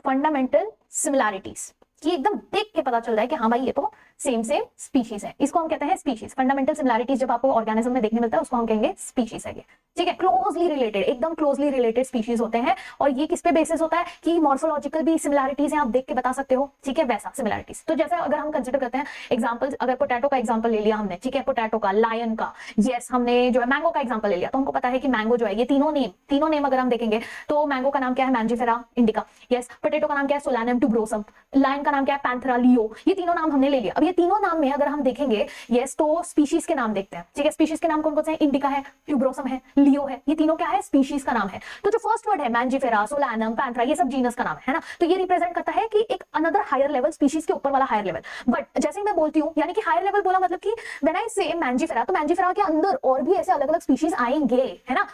fundamental similarities, कि एकदम देख के पता चल रहा है कि हाँ भाई ये तो सेम स्पीशीज है। इसको हम कहते हैं स्पीशीज। फंडामेंटल सिमिलैरिटीज जब आपको ऑर्गेनिज्म में देखने मिलता है उसको हम कहेंगे स्पीशीज है ये। ठीक है, क्लोजली रिलेटेड, एकदम क्लोजली रिलेटेड स्पीशीज होते हैं। और ये किस पे बेसिस होता है कि मॉर्फोलॉजिकल भी सिमिलैरिटीज हैं, आप देख के बता सकते हो। ठीक है, वैसा सिमिलैरिटीज। तो जैसे अगर हम कंसिडर करते हैं एग्जांपल्स, अगर पोटैटो का एग्जांपल ले लिया हमने, ठीक है, पोटैटो का, लायन का, यस हमने जो है मैंगो का एग्जांपल ले लिया, तो हमको पता है कि मैंगो जो है, ये तीनों नेम अगर हम देखेंगे तो मैंगो का नाम क्या है, मैंजीफेरा इंडिका, यस, पोटैटो का नाम क्या है, सोलानम ट्यूबरोसम, लायन का नाम क्या है, पैंथेरा लियो, ये तीनों नाम हमने ले लिया। अब ये तीनों नाम में अगर हम देखेंगे, यस, तो स्पीशीज के नाम देखते हैं। ठीक है, स्पीशीज के नाम कौन कौन से हैं, इंडिका है, ट्यूबरोसम है, लियो है, ये तीनों क्या है, स्पीशीज का नाम है। तो जो फर्स्ट वर्ड है मैंजीफेरा, सोलानम, पैंथेरा, ये सब जीनस का नाम है ना। तो ये रिप्रेजेंट करता है कि एक अनदर हायर लेवल, स्पीशीज के ऊपर वाला हायर लेवल। बट जैसे ही मैं बोलती हूँ, यानी कि हायर लेवल बोला मतलब कि व्हेन आई से मैंजीफेरा, तो मैंजीफेरा के अंदर और भी ऐसे अलग अलग स्पीशीज आएंगे, है ना।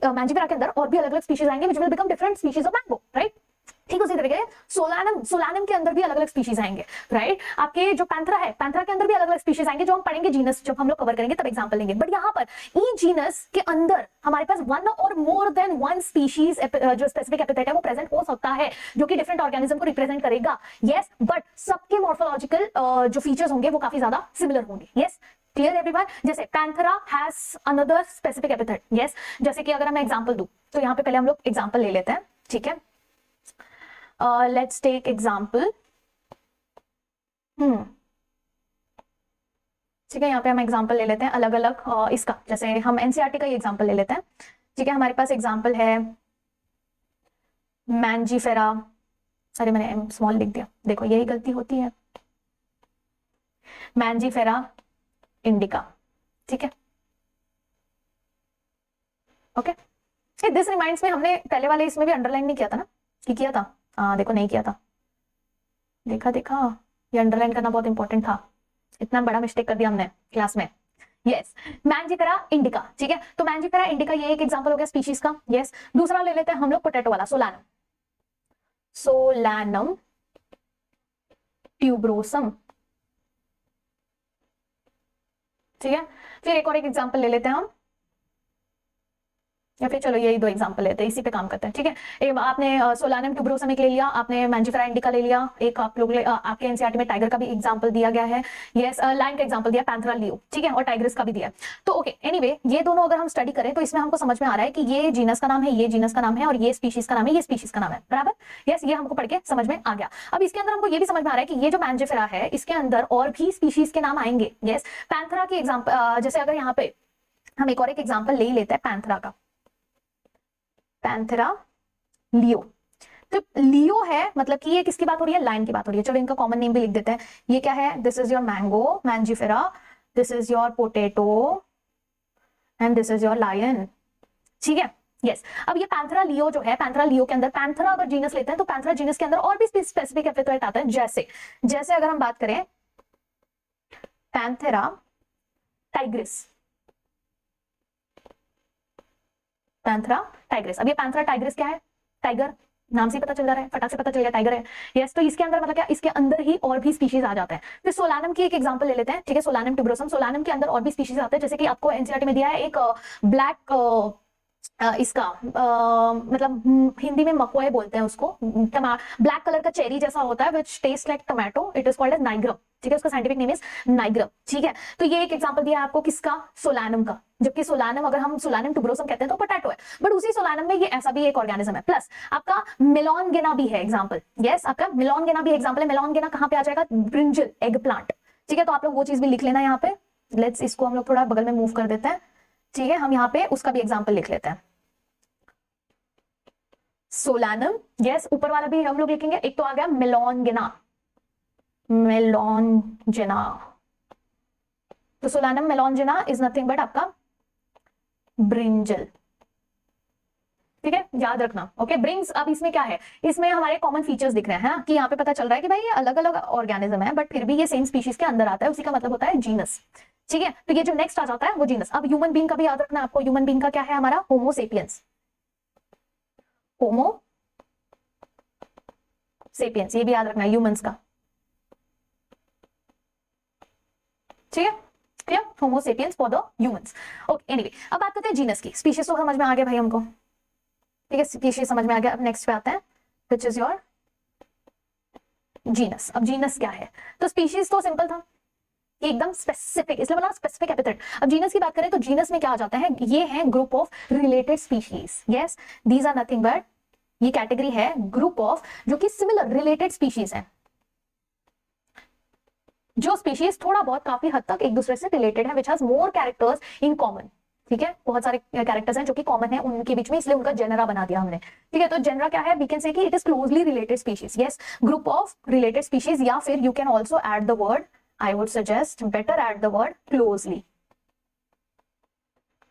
मैंजीफेरा के अंदर और भी अलग अलग स्पीशीज आएंगे, which will become different species of mango, right. ठीक उसी तरीके सोलानम, सोलानम के अंदर भी अलग अलग स्पीशीज आएंगे, राइट। आपके जो पैंथरा है, पैंथरा के अंदर भी अलग अलग स्पीशीज आएंगे, जो हम पढ़ेंगे जीनस जब हम लोग कवर करेंगे तब एग्जांपल लेंगे। बट यहाँ पर ई जीनस के अंदर हमारे पास वन और मोर देन वन स्पीशीज जो स्पेसिफिक एपिथेट है वो प्रेजेंट हो सकता है, जो कि डिफरेंट ऑर्गेनिज्म को रिप्रेजेंट करेगा, यस। बट सबके मॉर्फोलॉजिकल जो फीचर्स होंगे वो काफी ज्यादा सिमिलर होंगे, यस। Clear everyone? जैसे Panthera has another specific epithet, yes. जैसे कि अगर मैं एग्जांपल दूं तो यहाँ पे पहले हम लोग एग्जांपल ले लेते हैं, ठीक है। Let's take example. ठीक है, यहाँ पे हम एग्जांपल ले लेते हैं अलग अलग इसका, जैसे हम एनसीईआरटी का ही एग्जांपल ले लेते हैं, ठीक है। हमारे पास एग्जांपल है मैंजीफेरा, अरे मैंने एम स्मॉल लिख दिया, देखो यही गलती होती है, मैंजीफेरा इंडिका, ठीक है, ओके। दिस रिमाइंड्स में हमने पहले वाले इसमें भी अंडरलाइन नहीं किया था ना, कि किया था? देखो नहीं किया था, देखा देखा, ये अंडरलाइन करना बहुत इंपॉर्टेंट था, इतना बड़ा मिस्टेक कर दिया हमने क्लास में, यस। मैंजीफेरा इंडिका, ठीक है। तो मैंजीफेरा इंडिका ये एक एग्जांपल हो गया स्पीशीज का, यस। दूसरा ले लेते हैं हम लोग पोटैटो वाला, सोलानम, सोलानम ट्यूबरोसम, ठीक है। फिर एक और एक एग्जांपल ले लेते हैं हम, या फिर चलो यही दो एग्जांपल लेते हैं, इसी पे काम करते हैं, ठीक है। आपने सोलानम ट्यूबरोसम एक ले लिया, आपने मैंजीफेरा इंडिका ले लिया, एक आप लोग आपके एनसीईआरटी में टाइगर का भी एग्जांपल दिया गया है, यस। लायन का एग्जांपल दिया, पैंथरा लियो, ठीक है, और टाइग्रिस का भी दिया। तो ओके, एनीवे ये दोनों अगर हम स्टडी करें तो इसमें हमको समझ में आ रहा है कि ये जीनस का नाम है, ये जीनस का नाम है, और ये स्पीशीज का नाम है, ये स्पीशीज का नाम है, बराबर, यस। ये हमको पढ़ के समझ में आ गया। अब इसके अंदर हमको ये भी समझ में आ रहा है कि ये जो मैंजीफेरा है इसके अंदर और भी स्पीशीज के नाम आएंगे, यस। पैंथरा के एग्जाम्पल, जैसे अगर यहाँ पे हम एक और एक एग्जाम्पल ले ही लेते हैं पैंथरा का, पैंथेरा लियो। तो लियो है मतलब कि ये किसकी बात हो रही है? लायन की बात हो रही है। चलो इनका कॉमन नेम भी लिख देते हैं। ये क्या है? This is your mango Mangifera, this is your potato and this is your lion, ठीक है, यस। अब ये पैंथेरा लियो जो है, पैंथेरा लियो के अंदर पैंथेरा अगर जीनस लेते हैं तो पैंथेरा जीनस के अंदर और भी स्पेसिफिक एपिथेट आता है, जैसे अगर हम बात करें पैंथेरा टाइग्रिस, पैंथेरा टाइग्रिस। अब ये पैंथेरा टाइग्रिस क्या है? टाइगर, नाम से पता चल रहा है, फटाक से पता चल गया टाइगर है, यस। तो इसके अंदर मतलब क्या, इसके अंदर ही और भी स्पीशीज आ जाते हैं। फिर सोलानम की एक एग्जांपल ले लेते हैं, ठीक है, सोलानम ट्यूबरोसम। सोलानम के अंदर और भी स्पीशीज आते हैं, जैसे कि आपको एनसीईआरटी में दिया है एक ब्लैक इसका मतलब हिंदी में मकोए बोलते हैं उसको, ब्लैक कलर का चेरी जैसा होता है which taste like tomato, it is called as nigrum, ठीक है, उसका साइंटिफिक नेम इज नाइग्रम, ठीक है। तो ये एक एग्जांपल दिया है आपको किसका? सोलानम का। जबकि सोलानम, अगर हम सोलानम ट्यूबरोसम कहते हैं तो पोटैटो है, बट उसी सोलानम में ये ऐसा भी एक ऑर्गेनिज्म है। प्लस आपका मेलॉनगेना भी है एग्जांपल, यस, आपका मेलॉनगेना भी एग्जांपल है। मेलॉनगेना कहां पे आ जाएगा? ब्रिंजल, एग प्लांट, ठीक है। तो आप लोग वो चीज भी लिख लेना यहाँ पे। लेट्स इसको हम लोग थोड़ा बगल में मूव कर देते हैं, ठीक है। हम यहाँ पे उसका भी एग्जाम्पल लिख लेते हैं, सोलानम, यस। ऊपर वाला भी हम लोग लिखेंगे। एक तो आ गया मेलॉनगेना, मेलॉनजेना। तो सोलानम मेलॉनजेना इज नथिंग बट आपका ब्रिंजल, ठीक है, याद रखना, ओके। ब्रिंग्स, अब इसमें क्या है? इसमें हमारे कॉमन फीचर्स दिख रहे हैं, कि यहाँ पे पता चल रहा है कि भाई ये अलग अलग ऑर्गेनिज्म है, बट फिर भी ये सेम स्पीशीज के अंदर आता है, उसी का मतलब होता है जीनस, ठीक है। तो ये जो नेक्स्ट आ जाता है वो जीनस। अब ह्यूमन बीइंग का भी याद रखना है आपको। ह्यूमन बीइंग का क्या है हमारा? होमो सेपियंस, होमो सेपियंस, ये भी याद रखना है ह्यूमंस का, ठीक है, clear? Homo sapiens for the humans, okay. Anyway, अब बात करते हैं जीनस की। स्पीशीज तो समझ में आ गया भाई हमको, ठीक है, स्पीशीज समझ में आ गया। अब नेक्स्ट पे आते हैं, व्हिच इज योर जीनस। अब जीनस क्या है? तो स्पीशीज तो सिंपल था, एकदम स्पेसिफिक, इसलिए बोला स्पेसिफिक एपिथेट। अब जीनस की बात करें तो जीनस में क्या आ जाता है? ये है group of related species, yes, these are nothing but, ये कैटेगरी है ग्रुप ऑफ जो कि सिमिलर रिलेटेड स्पीशीज है, जो स्पीशीज थोड़ा बहुत काफी हद तक एक दूसरे से रिलेटेड है, which has more characters in common, ठीक है। बहुत सारे कैरेक्टर्स हैं जो कि कॉमन है उनके बीच में, इसलिए उनका जेनरा बना दिया हमने, ठीक है। तो जेनरा क्या है? वी कैन से कि it is closely related species, yes, group of related species, या फिर you can also add the word, I would suggest better add the word closely,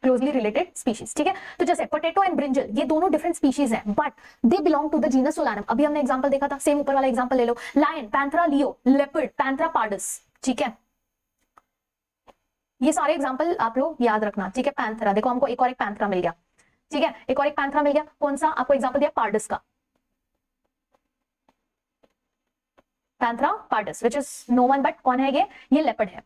closely related species, ठीक है। तो जैसे पोटैटो एंड ब्रिंजल, ये दोनों डिफरेंट स्पीशीज हैं, but they belong to the genus Solanum. अभी हमने एग्जांपल देखा था, सेम ऊपर वाला एग्जांपल ले लो, lion, Panthera leo, leopard, Panthera pardus, ठीक है। ये सारे एग्जांपल आप लोग याद रखना, ठीक है। पैंथेरा, देखो हमको एक और एक पैंथेरा मिल गया, ठीक है, एक और एक पैंथेरा मिल गया। कौन सा? आपको एग्जांपल दिया पार्डस का, Panthera pardus which is no one but कौन है ये लेपर्ड है।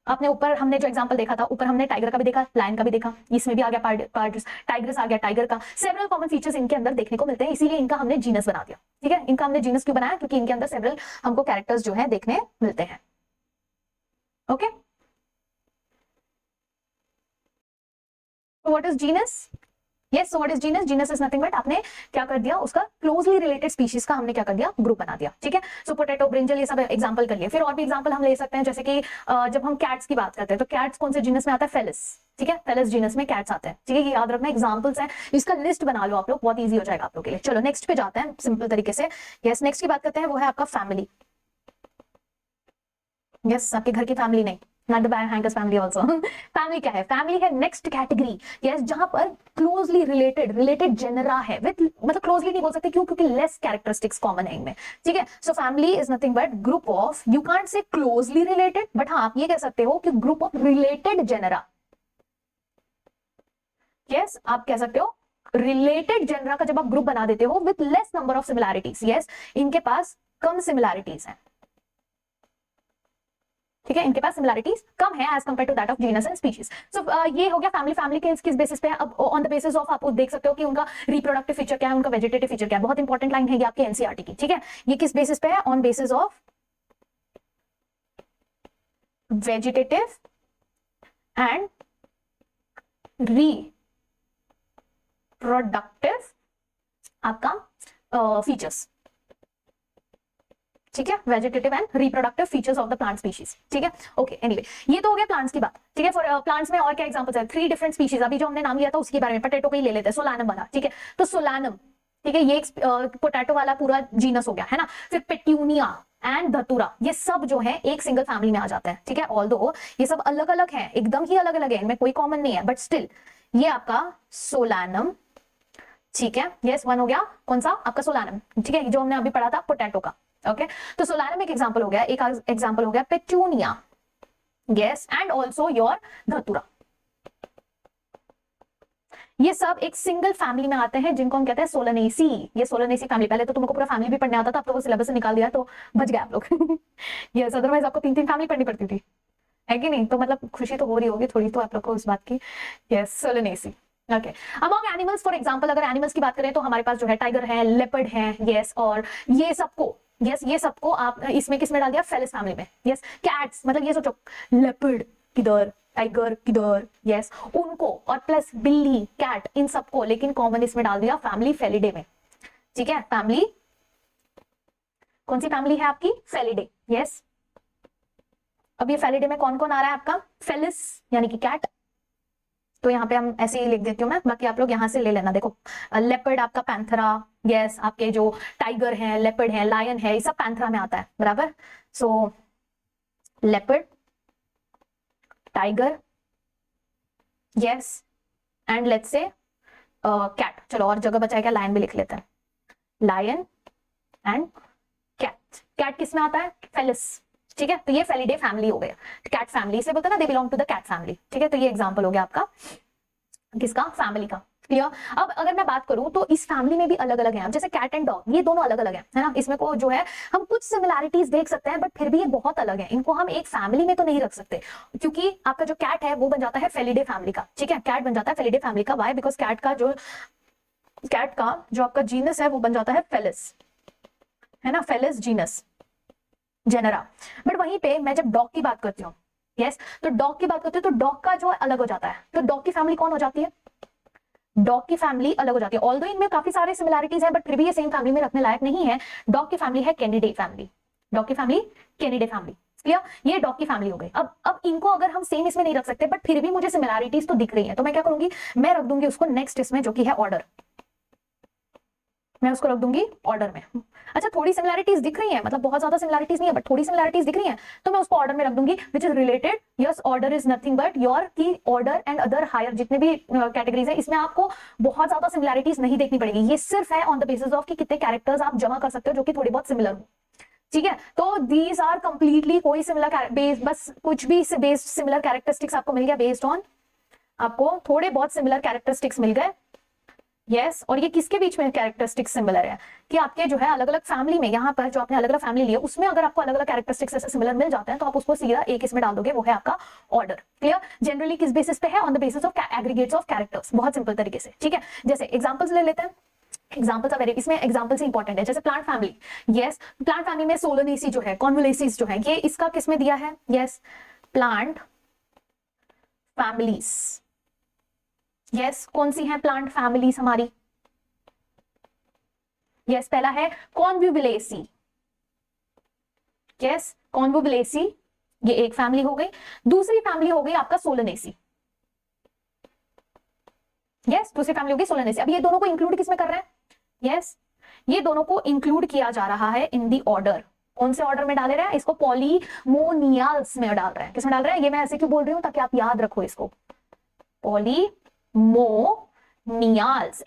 आपने ऊपर हमने जो एग्जांपल देखा था, ऊपर हमने टाइगर का भी देखा, लायन का भी देखा, इसमें भी आ गया पार्टिस, टाइग्रस आ गया टाइगर का। सेवरल कॉमन फीचर्स इनके अंदर देखने को मिलते हैं, इसीलिए इनका हमने जीनस बना दिया। ठीक है, इनका हमने जीनस क्यों बनाया, क्योंकि इनके अंदर सेवरल हमको कैरेक्टर्स जो है देखने मिलते हैं। Okay, what is genus? Yes, so what is genus? Genus is nothing but आपने क्या कर दिया, उसका क्लोजली रिलेटेड स्पीशीज का हमने क्या कर दिया, ग्रुप बना दिया। ठीक है, सो पोटैटो, ब्रिंजल, ये सब एग्जांपल कर लिए। फिर और भी एग्जांपल हम ले सकते हैं, जैसे कि जब हम कैट्स की बात करते हैं तो कैट्स कौन से जीनस में आता है, फेलिस। ठीक है, फेलिस जीनस में कैट्स आते हैं। ठीक है, ये याद रखना, एग्जांपल्स हैं, इसका लिस्ट बना लो आप लोग, बहुत ईजी हो जाएगा आप लोग के लिए। चलो नेक्स्ट पे जाते हैं सिंपल तरीके से। यस, नेक्स्ट की बात करते हैं, वो है आपका फैमिली। यस, आपके घर की फैमिली नहीं, not the Hankers family also. Family क्या है? फैमिली है नेक्स्ट कैटेगरी, यस, जहां पर क्लोजली रिलेटेड जेनरा है विद, मतलब क्लोजली नहीं बोल सकते, क्यों? क्योंकि लेस कैरेक्टरिस्टिक्स कॉमन है इनमें। ठीक है, so family is nothing but group of, you can't say closely related, but हाँ आप ये कह सकते हो कि group of related genera. Yes, आप कह सकते हो रिलेटेड जेनरा का जब आप ग्रुप बना देते हो with less number of similarities. Yes, इनके पास कम सिमिलैरिटीज हैं। ठीक है, इनके पास सिमिलैरिटीज कम है as compare to that of genus and species. So ये हो गया फैमिली। फैमिली के किस बेसिस पे है? अब ऑन द बेसिस ऑफ आप देख सकते हो कि उनका रिप्रोडक्टिव फीचर क्या है, उनका वेजिटेटिव फीचर क्या है। बहुत इंपॉर्टेंट लाइन है ये आपके एनसीईआरटी की। ठीक है, ये किस बेसिस पे है? On basis of vegetative and reproductive आपका फीचर्स। ठीक है, vegetative and reproductive features of the plant species. ठीक है, ओके, एनीवे ये तो हो गया प्लांट्स की बात। ठीक है, फॉर प्लांट्स में और क्या एग्जांपल्स है? 3 डिफरेंट स्पीशीज, अभी जो हमने नाम लिया था उसके बारे में, पोटैटो को ही ले लेते हैं, सोलानम वाला। ठीक है, तो सोलानम, ठीक है, ये पोटैटो वाला पूरा जीनस हो गया है ना। फिर पेट्यूनिया एंड धतूरा, ये सब जो है एक सिंगल फैमिली में आ जाता है। ठीक है, ऑल्दो ये सब अलग अलग है, एकदम ही अलग अलग है, इनमें कोई कॉमन नहीं है, बट स्टिल ये आपका सोलानम। ठीक है, यस, वन हो गया कौन सा? आपका सोलानम। ठीक है, जो हमने अभी पढ़ा था पोटैटो का। ओके, तो सोलानम एक एग्जांपल हो गया, एक एग्जांपल हो गया petunia, yes, and also your धतूरा। ये सब एक सिंगल फैमिली में आते हैं, जिनको हम कहते हैं सोलनेसी। ये सोलनेसी फैमिली, पहले तो तुमको पूरा फैमिली भी पढ़ने आता था, अब तो वो सिलेबस से निकाल दिया तो बच गए आप लोग। यस, अदरवाइज आपको 3 फैमिली पढ़नी पड़ती थी, है कि नहीं? तो मतलब खुशी तो हो रही होगी थोड़ी तो आप लोग को उस बात की। Yes, Solanaceae. Okay, among animals, for example अगर एनिमल्स की बात करें तो हमारे पास जो है टाइगर है, लेपर्ड है, यस, और ये सबको, यस, ये सबको आप इसमें किसमें डाल दिया? फेलिस फैमिली में। यस, कैट्स, मतलब ये सोचो लेपर्ड किधर, टाइगर किधर, यस, उनको और प्लस बिल्ली, कैट, इन सबको लेकिन कॉमन इसमें डाल दिया फैमिली फेलिडे में। ठीक है, फैमिली कौन सी फैमिली है आपकी? फेलिडे। यस, अब ये फेलिडे में कौन कौन आ रहा है आपका? फेलिस यानी कि कैट, तो यहाँ पे हम ऐसे ही लिख देती हूँ मैं, बाकी आप लोग यहाँ से ले लेना। देखो, लेपर्ड आपका पैंथरा, यस, आपके जो टाइगर है, लेपर्ड है, लायन है, ये सब पैंथरा में आता है, बराबर। So leopard, tiger, yes, and let's say cat. चलो और जगह बचाएगा, लायन भी लिख लेते हैं, लायन एंड कैट। कैट किस में आता है? फेलिस। ठीक है, तो ये फेलिडे फैमिली हो गया, कैट फैमिली से बोलते हैं ना, they belong to the cat family. ठीक है, तो ये एग्जांपल हो गया आपका किसका? फैमिली का। क्लियर? अब अगर मैं बात करूं तो इस फैमिली में भी अलग अलग हैं, जैसे कैट एंड डॉग, ये दोनों अलग अलग हैं, है ना। इसमें को जो है हम कुछ सिमिलैरिटीज देख सकते हैं, बट फिर भी ये बहुत अलग है, इनको हम एक फैमिली में तो नहीं रख सकते, क्योंकि आपका जो कैट है वो बन जाता है फेलिडे फैमिली का। ठीक है, कैट बन जाता है फेलिडे फैमिली का। वाई? बिकॉज कैट का जो आपका जीनस है वो बन जाता है फेलिस, है ना, फेलिस जीनस जेनरा। बट वहीं पे मैं जब डॉग की बात करती हूँ, यस, तो डॉग की बात करती हूँ तो डॉग का जो अलग हो जाता है, तो डॉग की फैमिली कौन हो जाती है? डॉग की फैमिली अलग हो जाती है। ऑल्दो इनमें काफी सारे सिमिलैरिटीज है, बट फिर भी ये सेम फैमिली में रखने लायक नहीं है। डॉग की फैमिली है कैनिडे फैमिली। डॉग की फैमिली कैनिडे फैमिली। क्लियर? ये डॉग की फैमिली हो गई। अब इनको अगर हम सेम इसमें नहीं रख सकते, बट फिर भी मुझे सिमिलैरिटीज तो दिख रही है, तो मैं क्या करूंगी? मैं रख दूंगी उसको नेक्स्ट इसमें, जो कि है ऑर्डर। मैं उसको रख दूंगी ऑर्डर में। अच्छा, थोड़ी सिमिलैरिटीज दिख रही है, मतलब बहुत ज्यादा सिमिलैरिटीज नहीं है, बट थोड़ी सिमिलैरिटीज दिख रही है, तो मैं उसको ऑर्डर में रख दूंगी, which is related. Yes, order is nothing but your की ऑर्डर एंड अदर हायर जितने भी कैटेगरीज है, इसमें आपको बहुत ज्यादा सिमिलैरिटीज नहीं देखनी पड़ेगी। ये सिर्फ है ऑन द बेसिस ऑफ कि कितने कैरेक्टर्स आप जमा कर सकते हो जो कि थोड़ी बहुत सिमिलर हो। ठीक है, तो दीज आर कंप्लीटली कोई सिमिलर बस कुछ भी बेस्ड सिमिलर कैरेक्टरिस्टिक्स आपको मिल गया, बेस्ड ऑन आपको थोड़े बहुत सिमिलर कैरेक्टरिस्टिक्स मिल गए, यस और ये किसके बीच में कैरेक्टरिस्टिक्स सिमिलर है कि आपके जो है अलग अलग फैमिली में, यहाँ पर जो आपने अलग अलग फैमिली ली है उसमें अगर आपको अलग अलग कैरेक्टरिस्टिक्स ऐसे सिमिलर मिल जाते हैं तो आप उसको सीधा एक इसमें डाल दोगे, वो है आपका ऑर्डर। क्लियर? जनरली किस बेसिस पे है? On the basis of aggregates of characters, बहुत सिंपल तरीके से। ठीक है, जैसे एग्जांपल्स ले लेते हैं। एग्जाम्पल्स वेरी, इसमें एग्जाम्पल्स ही इंपॉर्टेंट है। जैसे plant family, yes plant family में सोलनेसी जो है, कॉन्वोलेसीज जो है, ये इसका किसमें दिया है? Yes plant families. यस कौन सी है प्लांट फैमिलीज हमारी? यस पहला है कॉन्वोबुलेसी। यस कॉन्वोबुलेसी, ये एक फैमिली हो गई। दूसरी फैमिली हो गई आपका सोलनेसी। यस दूसरी फैमिली हो गई सोलनेसी। अब ये दोनों को इंक्लूड किसमें कर रहे हैं? यस ये दोनों को इंक्लूड किया जा रहा है इन दी ऑर्डर। कौन से ऑर्डर में डाले रहे हैं? इसको पॉलीमोनियल्स में डाल रहे हैं। किसमें डाल रहे हैं? ये मैं ऐसे क्यों बोल रही हूं ताकि आप याद रखो इसको, पॉलीमोनियल्स।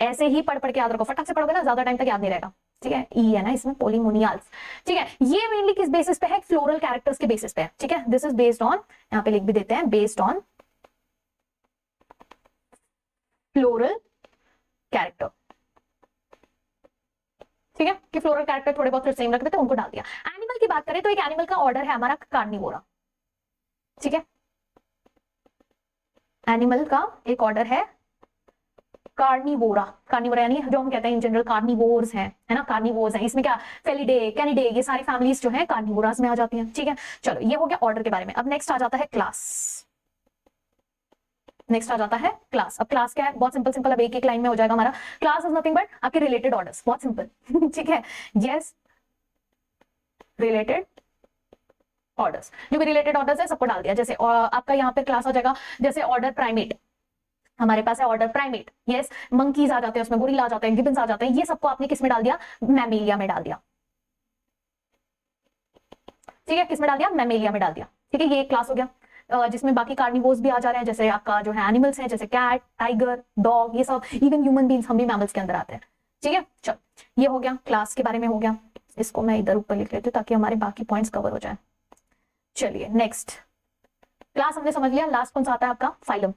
ऐसे ही पढ़ पढ़ के याद रखो, फटाक से पढ़ोगे ना ज्यादा टाइम तक याद नहीं रहेगा। ठीक है, ई है ना इसमें, पॉलीमोनियल्स। ठीक है, ये मेनली किस बेसिस पे है? फ्लोरल कैरेक्टर्स के बेसिस पे है। ठीक है, दिस इज बेस्ड ऑन, यहां पे लिख भी देते हैं, बेस्ड ऑन फ्लोरल कैरेक्टर। ठीक है, कि फ्लोरल कैरेक्टर थोड़े बहुत फिर सेम रख देते हैं, उनको डाल दिया। एनिमल की बात करें तो एक एनिमल का ऑर्डर है हमारा कार्निवोरा। ठीक है, एनिमल का एक ऑर्डर है कार्निवोरा। कार्निवोरा यानी जो हम कहते हैं इन जनरल कार्निवोर्स हैं, है ना, कार्निवोर्स हैं। इसमें क्या फेलिडे, कैनिडे, ये सारी फैमिलीज जो है कार्निवोरास में आ जाती हैं। ठीक है, चलो ये हो गया ऑर्डर के बारे में। अब नेक्स्ट आ जाता है क्लास। नेक्स्ट आ जाता है क्लास। अब क्लास क्या है? बहुत सिंपल सिंपल, अब एक एक लाइन में हो जाएगा हमारा। क्लास इज नथिंग बट आपके रिलेटेड ऑर्डर्स, बहुत सिंपल। ठीक है, यस रिलेटेड ऑर्डर्स, जो भी रिलेटेड ऑर्डर्स है सबको डाल दिया। जैसे आपका यहाँ पे क्लास आ जाएगा, जैसे ऑर्डर प्राइमेट, हमारे पास है ऑर्डर प्राइमेट। यस मंकीज आ जाते हैं उसमें, गोरिल्ला आ जाते हैं, गिबन्स आ जाते हैं, ये सबको आपने किस में डाल दिया? मैमेलिया में डाल दिया। ठीक है, किस में डाल दिया? मैमेलिया में डाल दिया। ठीक है, ये एक क्लास हो गया जिसमें बाकी कार्निवोर्स भी आ जा रहे हैं, जैसे आपका जो है एनिमल्स हैं, जैसे कैट, टाइगर, डॉग, ये सब, इवन ह्यूमन बींग्स, हम भी मैमल्स के अंदर आते हैं। ठीक है, चलो ये हो गया क्लास के बारे में हो गया। इसको मैं इधर ऊपर लिख लेती हूँ ताकि हमारे बाकी पॉइंट्स कवर हो जाए। चलिए नेक्स्ट, क्लास हमने समझ लिया। लास्ट कौन सा आता है आपका? फाइलम।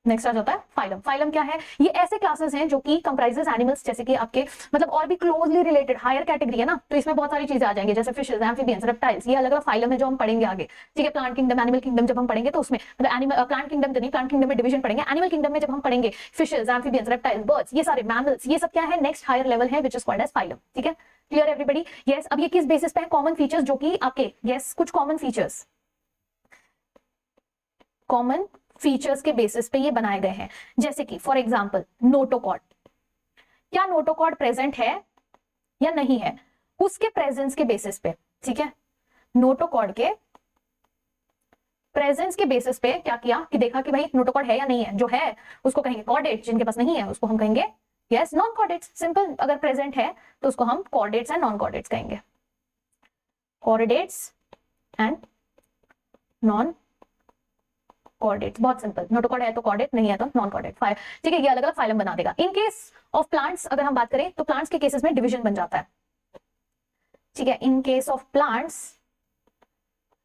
नेक्स्ट आ जाता है फाइलम। फाइलम क्या है? ये ऐसे क्लासेस हैं जो कि कंप्राइजेस एनिमल्स, जैसे कि आपके मतलब और भी क्लोजली रिलेटेड हायर कैटेगरी है ना, तो इसमें बहुत सारी चीजें आ जाएंगी, जैसे फिशेस, एम्फीबियंस, रेप्टाइल्स, ये अलग अलग फाइलम है जो हम पढ़ेंगे आगे। ठीक है, प्लांट किंगडम, एनिमल किंगडम जब हम पढ़ेंगे तो उसमें मतलब एनिमल प्लांट किंगडम तो नहीं, प्लांट किंगडम में डिवीजन पढ़ेंगे। एनिमल किंगडम में जब हम पढ़ेंगे फिशेस, एम्फीबियंस, रेप्टाइल्स, बर्ड्स, ये सारे मैमल्स, ये सब क्या है? नेक्स्ट हायर लेवल है which is called as phylum. ठीक है, क्लियर एवरीबडी? यस अब ये किस बेसिस पे है? कॉमन फीचर्स जो कि आपके, यस कुछ कॉमन फीचर्स, कॉमन फीचर्स के बेसिस पे ये बनाए गए हैं। जैसे कि फॉर एग्जांपल नोटोकॉर्ड, क्या नोटोकॉर्ड प्रेजेंट है या नहीं है, उसके प्रेजेंस के बेसिस पे। ठीक है, नोटोकॉर्ड के प्रेजेंस के बेसिस पे क्या किया कि देखा कि भाई नोटोकॉर्ड है या नहीं है। जो है उसको कहेंगे कॉर्डेट्स, जिनके पास नहीं है उसको हम कहेंगे यस नॉन कॉर्डेट्स। सिंपल, अगर प्रेजेंट है तो उसको हम कॉर्डेट्स एंड नॉन कॉर्डेट्स कहेंगे, कॉर्डेट्स एंड नॉन कॉर्डेट्स। बहुत सिंपल, नोटोकॉर्ड है तो कॉर्डेट, नहीं है तो नॉन कॉर्डेट। ठीक है, ये अलग अलग फाइलम बना देगा। इन केस ऑफ प्लांट्स अगर हम बात करें तो प्लांट्स के केसेस में डिवीजन बन जाता है। ठीक है, in case of plants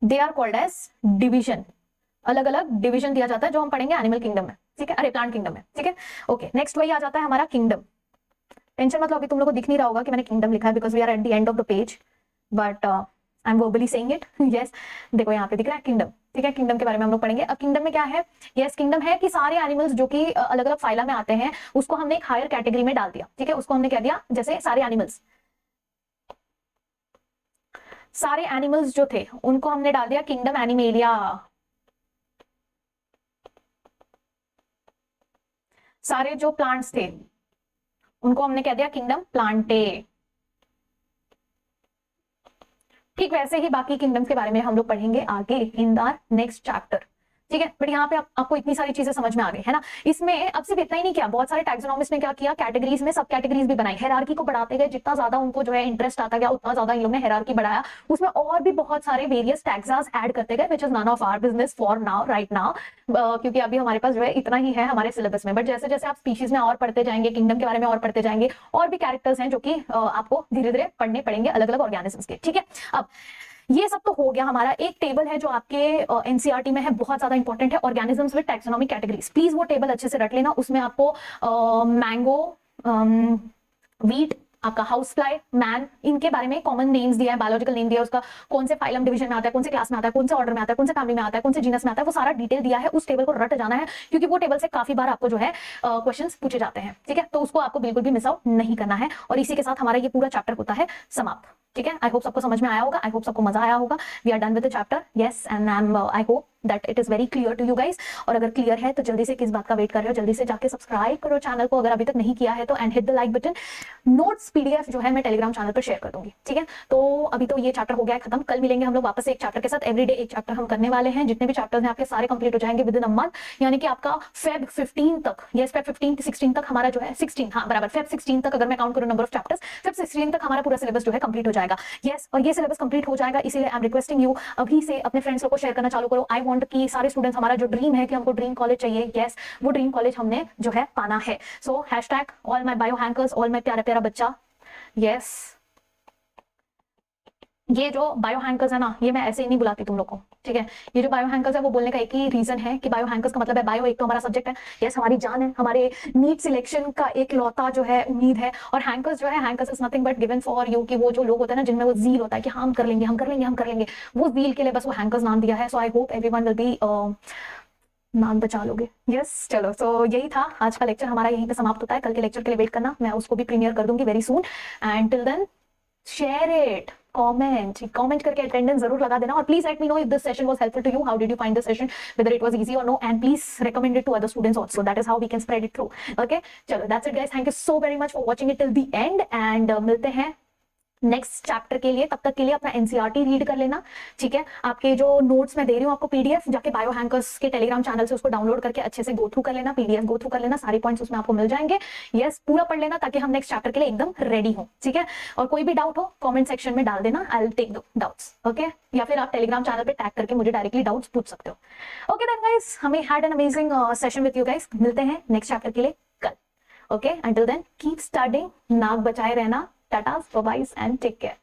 they are called as division, अलग अलग डिवीजन दिया जाता है जो हम पढ़ेंगे एनिमल किंगडम में। ठीक है, अरे प्लांट किंगडम में। ठीक है, ओके नेक्स्ट वही आ जाता है हमारा किंगडम। टेंशन मतलब अभी तुम लोग को दिख नहीं रहा होगा कि मैंने किंगडम लिखा है, because we are at the end of the page, but I am verbally saying it. Yes देखो यहाँ पे दिख रहा है किंगडम। ठीक है, किंगडम के बारे में हम लोग पढ़ेंगे। अब किंगडम में क्या है? यस किंगडम है कि सारे एनिमल्स जो कि अलग अलग फाइला में आते हैं उसको हमने एक हायर कैटेगरी में डाल दिया। ठीक है, उसको हमने कह दिया जैसे सारे एनिमल्स, सारे एनिमल्स जो थे उनको हमने डाल दिया किंगडम एनिमेलिया। सारे जो प्लांट्स थे उनको हमने कह दिया किंगडम प्लांटे। ठीक वैसे ही बाकी किंगडम्स के बारे में हम लोग पढ़ेंगे आगे इन द नेक्स्ट चैप्टर। ठीक है, बट यहाँ पे आपको इतनी सारी चीजें समझ में आ गई है ना। इसमें अब सिर्फ इतना ही नहीं किया, बहुत सारे टैक्सोनॉमिस्ट ने क्या किया, कैटेगरीज में सब कैटेगरीज भी बनाई, हायरार्की को बढ़ाते गए। जितना ज्यादा उनको जो है इंटरेस्ट आता गया उतना ज्यादा इन लोग ने हायरार्की बढ़ाया, उसमें और भी बहुत सारे वेरियस टैक्सास ऐड करते गए, which is none of our business for now, right now, क्योंकि अभी हमारे पास जो है इतना ही है हमारे सिलेबस में। बट जैसे जैसे आप स्पीशीज में और पढ़ते जाएंगे, किंगडम के बारे में और पढ़ते जाएंगे, और भी कैरेक्टर्स हैं जो कि आपको धीरे धीरे पढ़ने पड़ेंगे अलग अलग ऑर्गेनिजम्स के। ठीक है, अब ये सब तो हो गया हमारा। एक टेबल है जो आपके एनसीईआरटी में है, बहुत ज्यादा इंपॉर्टेंट है, organisms with taxonomic categories. Please वो टेबल अच्छे से रट लेना। उसमें आपको मैंगो, वीट, आपका हाउस फ्लाई, मैन, इनके बारे में कॉमन नेम्स दिया है, बायोलॉजिकल नेम दिया है, उसका कौन से फाइलम डिवीजन में आता है, कौन से क्लास में आता है, कौन से ऑर्डर में आता है, कौन से फैमिली में आता है, कौन से जीनस में आता है, वो सारा डिटेल दिया है। उस टेबल को रट जाना है, क्योंकि वो टेबल से काफी बार आपको जो है क्वेश्चंस पूछे जाते हैं। ठीक है, तो उसको आपको बिल्कुल भी मिस आउट नहीं करना है। और इसी के साथ हमारा ये पूरा चैप्टर होता है समाप्त। ठीक है, आई होप सबको समझ में आया होगा, आई होप सबको मजा आया होगा। We are done with the chapter, yes, and I hope that it is very clear to you guys. और अगर क्लियर है तो जल्दी से किस बात का वेट कर रहे हो, जल्दी से जाके सब्सक्राइब करो चैनल को अगर अभी तक नहीं किया है तो, and hit the like button. Notes PDF जो है मैं टेलीग्राम चैनल पर शेयर कर दूंगी। ठीक है, तो अभी तो ये चैप्टर हो गया है खत्म। कल मिलेंगे हम लोग वापस एक चैप्टर के साथ। एवरीडे एक चैप्टर हम करने वाले हैं। जितने भी चैप्टर्स हैं आपके सारे कंप्लीट हो जाएंगे विद इन अ मंथ, यानी कि आपका फेब 15 तक, यस फेब 15 16 तक हमारा जो है 16, हाँ बराबर, फेब 16 तक अगर मैं काउंट करूं नंबर ऑफ चैप्टर्स, फेब 16 तक हमारा पूरा सिलेबस जो है कंप्लीट हो जाएगा। यस, और ये सिलेबस कंप्लीट हो जाएगा, इसीलिए आई एम रिक्वेस्टिंग यू अभी से अपने फ्रेंड्स को शेयर करना चालू करो। आई वांट कि सारे स्टूडेंट्स, हमारा जो ड्रीम है कि हमको ड्रीम कॉलेज चाहिए, यस वो ड्रीम कॉलेज हमने जो है पाना है। So hashtag all my bio Hankers, all my प्यारा प्यारा बच्चा, यस। ये जो बायो हैंकर्स है ना, ये मैं ऐसे ही नहीं बुलाती तुम लोग को। ठीक है, ये जो बायो हैंकर्स है वो बोलने का एक ही रीजन है कि बायो हैंकर्स का मतलब है बायो, एक तो हमारा सब्जेक्ट है, यस हमारी जान है, हमारे नीट सिलेक्शन का एक लौता जो है उम्मीद है। और हैंकर्स जो है, Hankers is nothing but given for you, कि वो जो लोग होते हैं ना जिनमें वो जील होता है कि हाँ हम कर लेंगे, हम कर लेंगे, हम कर लेंगे, वो जील के लिए बस वो हैंकर्स नाम दिया है। So I hope everyone will be नाम बचा लोगे। यस चलो, सो यही था आज का लेक्चर हमारा, यहीं पे समाप्त होता है। कल के लेक्चर के लिए वेट करना, मैं उसको भी प्रीमियर कर दूंगी very soon. And till then share it, comment करके अटेंडेंस जरूर लगा देना। और please let me know if this session was helpful to you, how did you find this session, whether it was easy और no, and please recommend it to other students also, that is how we can spread it through. Okay, चलो that's it guys, thank you so very much for watching it till the end, and मिलते हैं नेक्स्ट चैप्टर के लिए। तब तक के लिए अपना एनसीईआरटी रीड कर लेना। ठीक है, आपके जो नोट्स मैं दे रही हूँ आपको पीडीएफ, जाके बायो हैंकर्स के टेलीग्राम चैनल से उसको डाउनलोड करके अच्छे से गो थ्रू कर लेना, पीडीएफ गो थ्रू कर लेना, सारे पॉइंट्स उसमें आपको मिल जाएंगे। यस, पूरा पढ़ लेना ताकि हम नेक्स्ट चैप्टर के लिए एकदम रेडी हो। ठीक है, और कोई भी डाउट हो कमेंट सेक्शन में डाल देना, I will take the doubts. Okay, या फिर आप टेलीग्राम चैनल पे टैग करके मुझे डायरेक्टली डाउट्स पूछ सकते हो। ओके देन गाइस, हमें had an amazing session with you guys. मिलते हैं नेक्स्ट चैप्टर के लिए कल। Okay, until then keep studying, नाक बचाए रहना, tata bye bye and take care.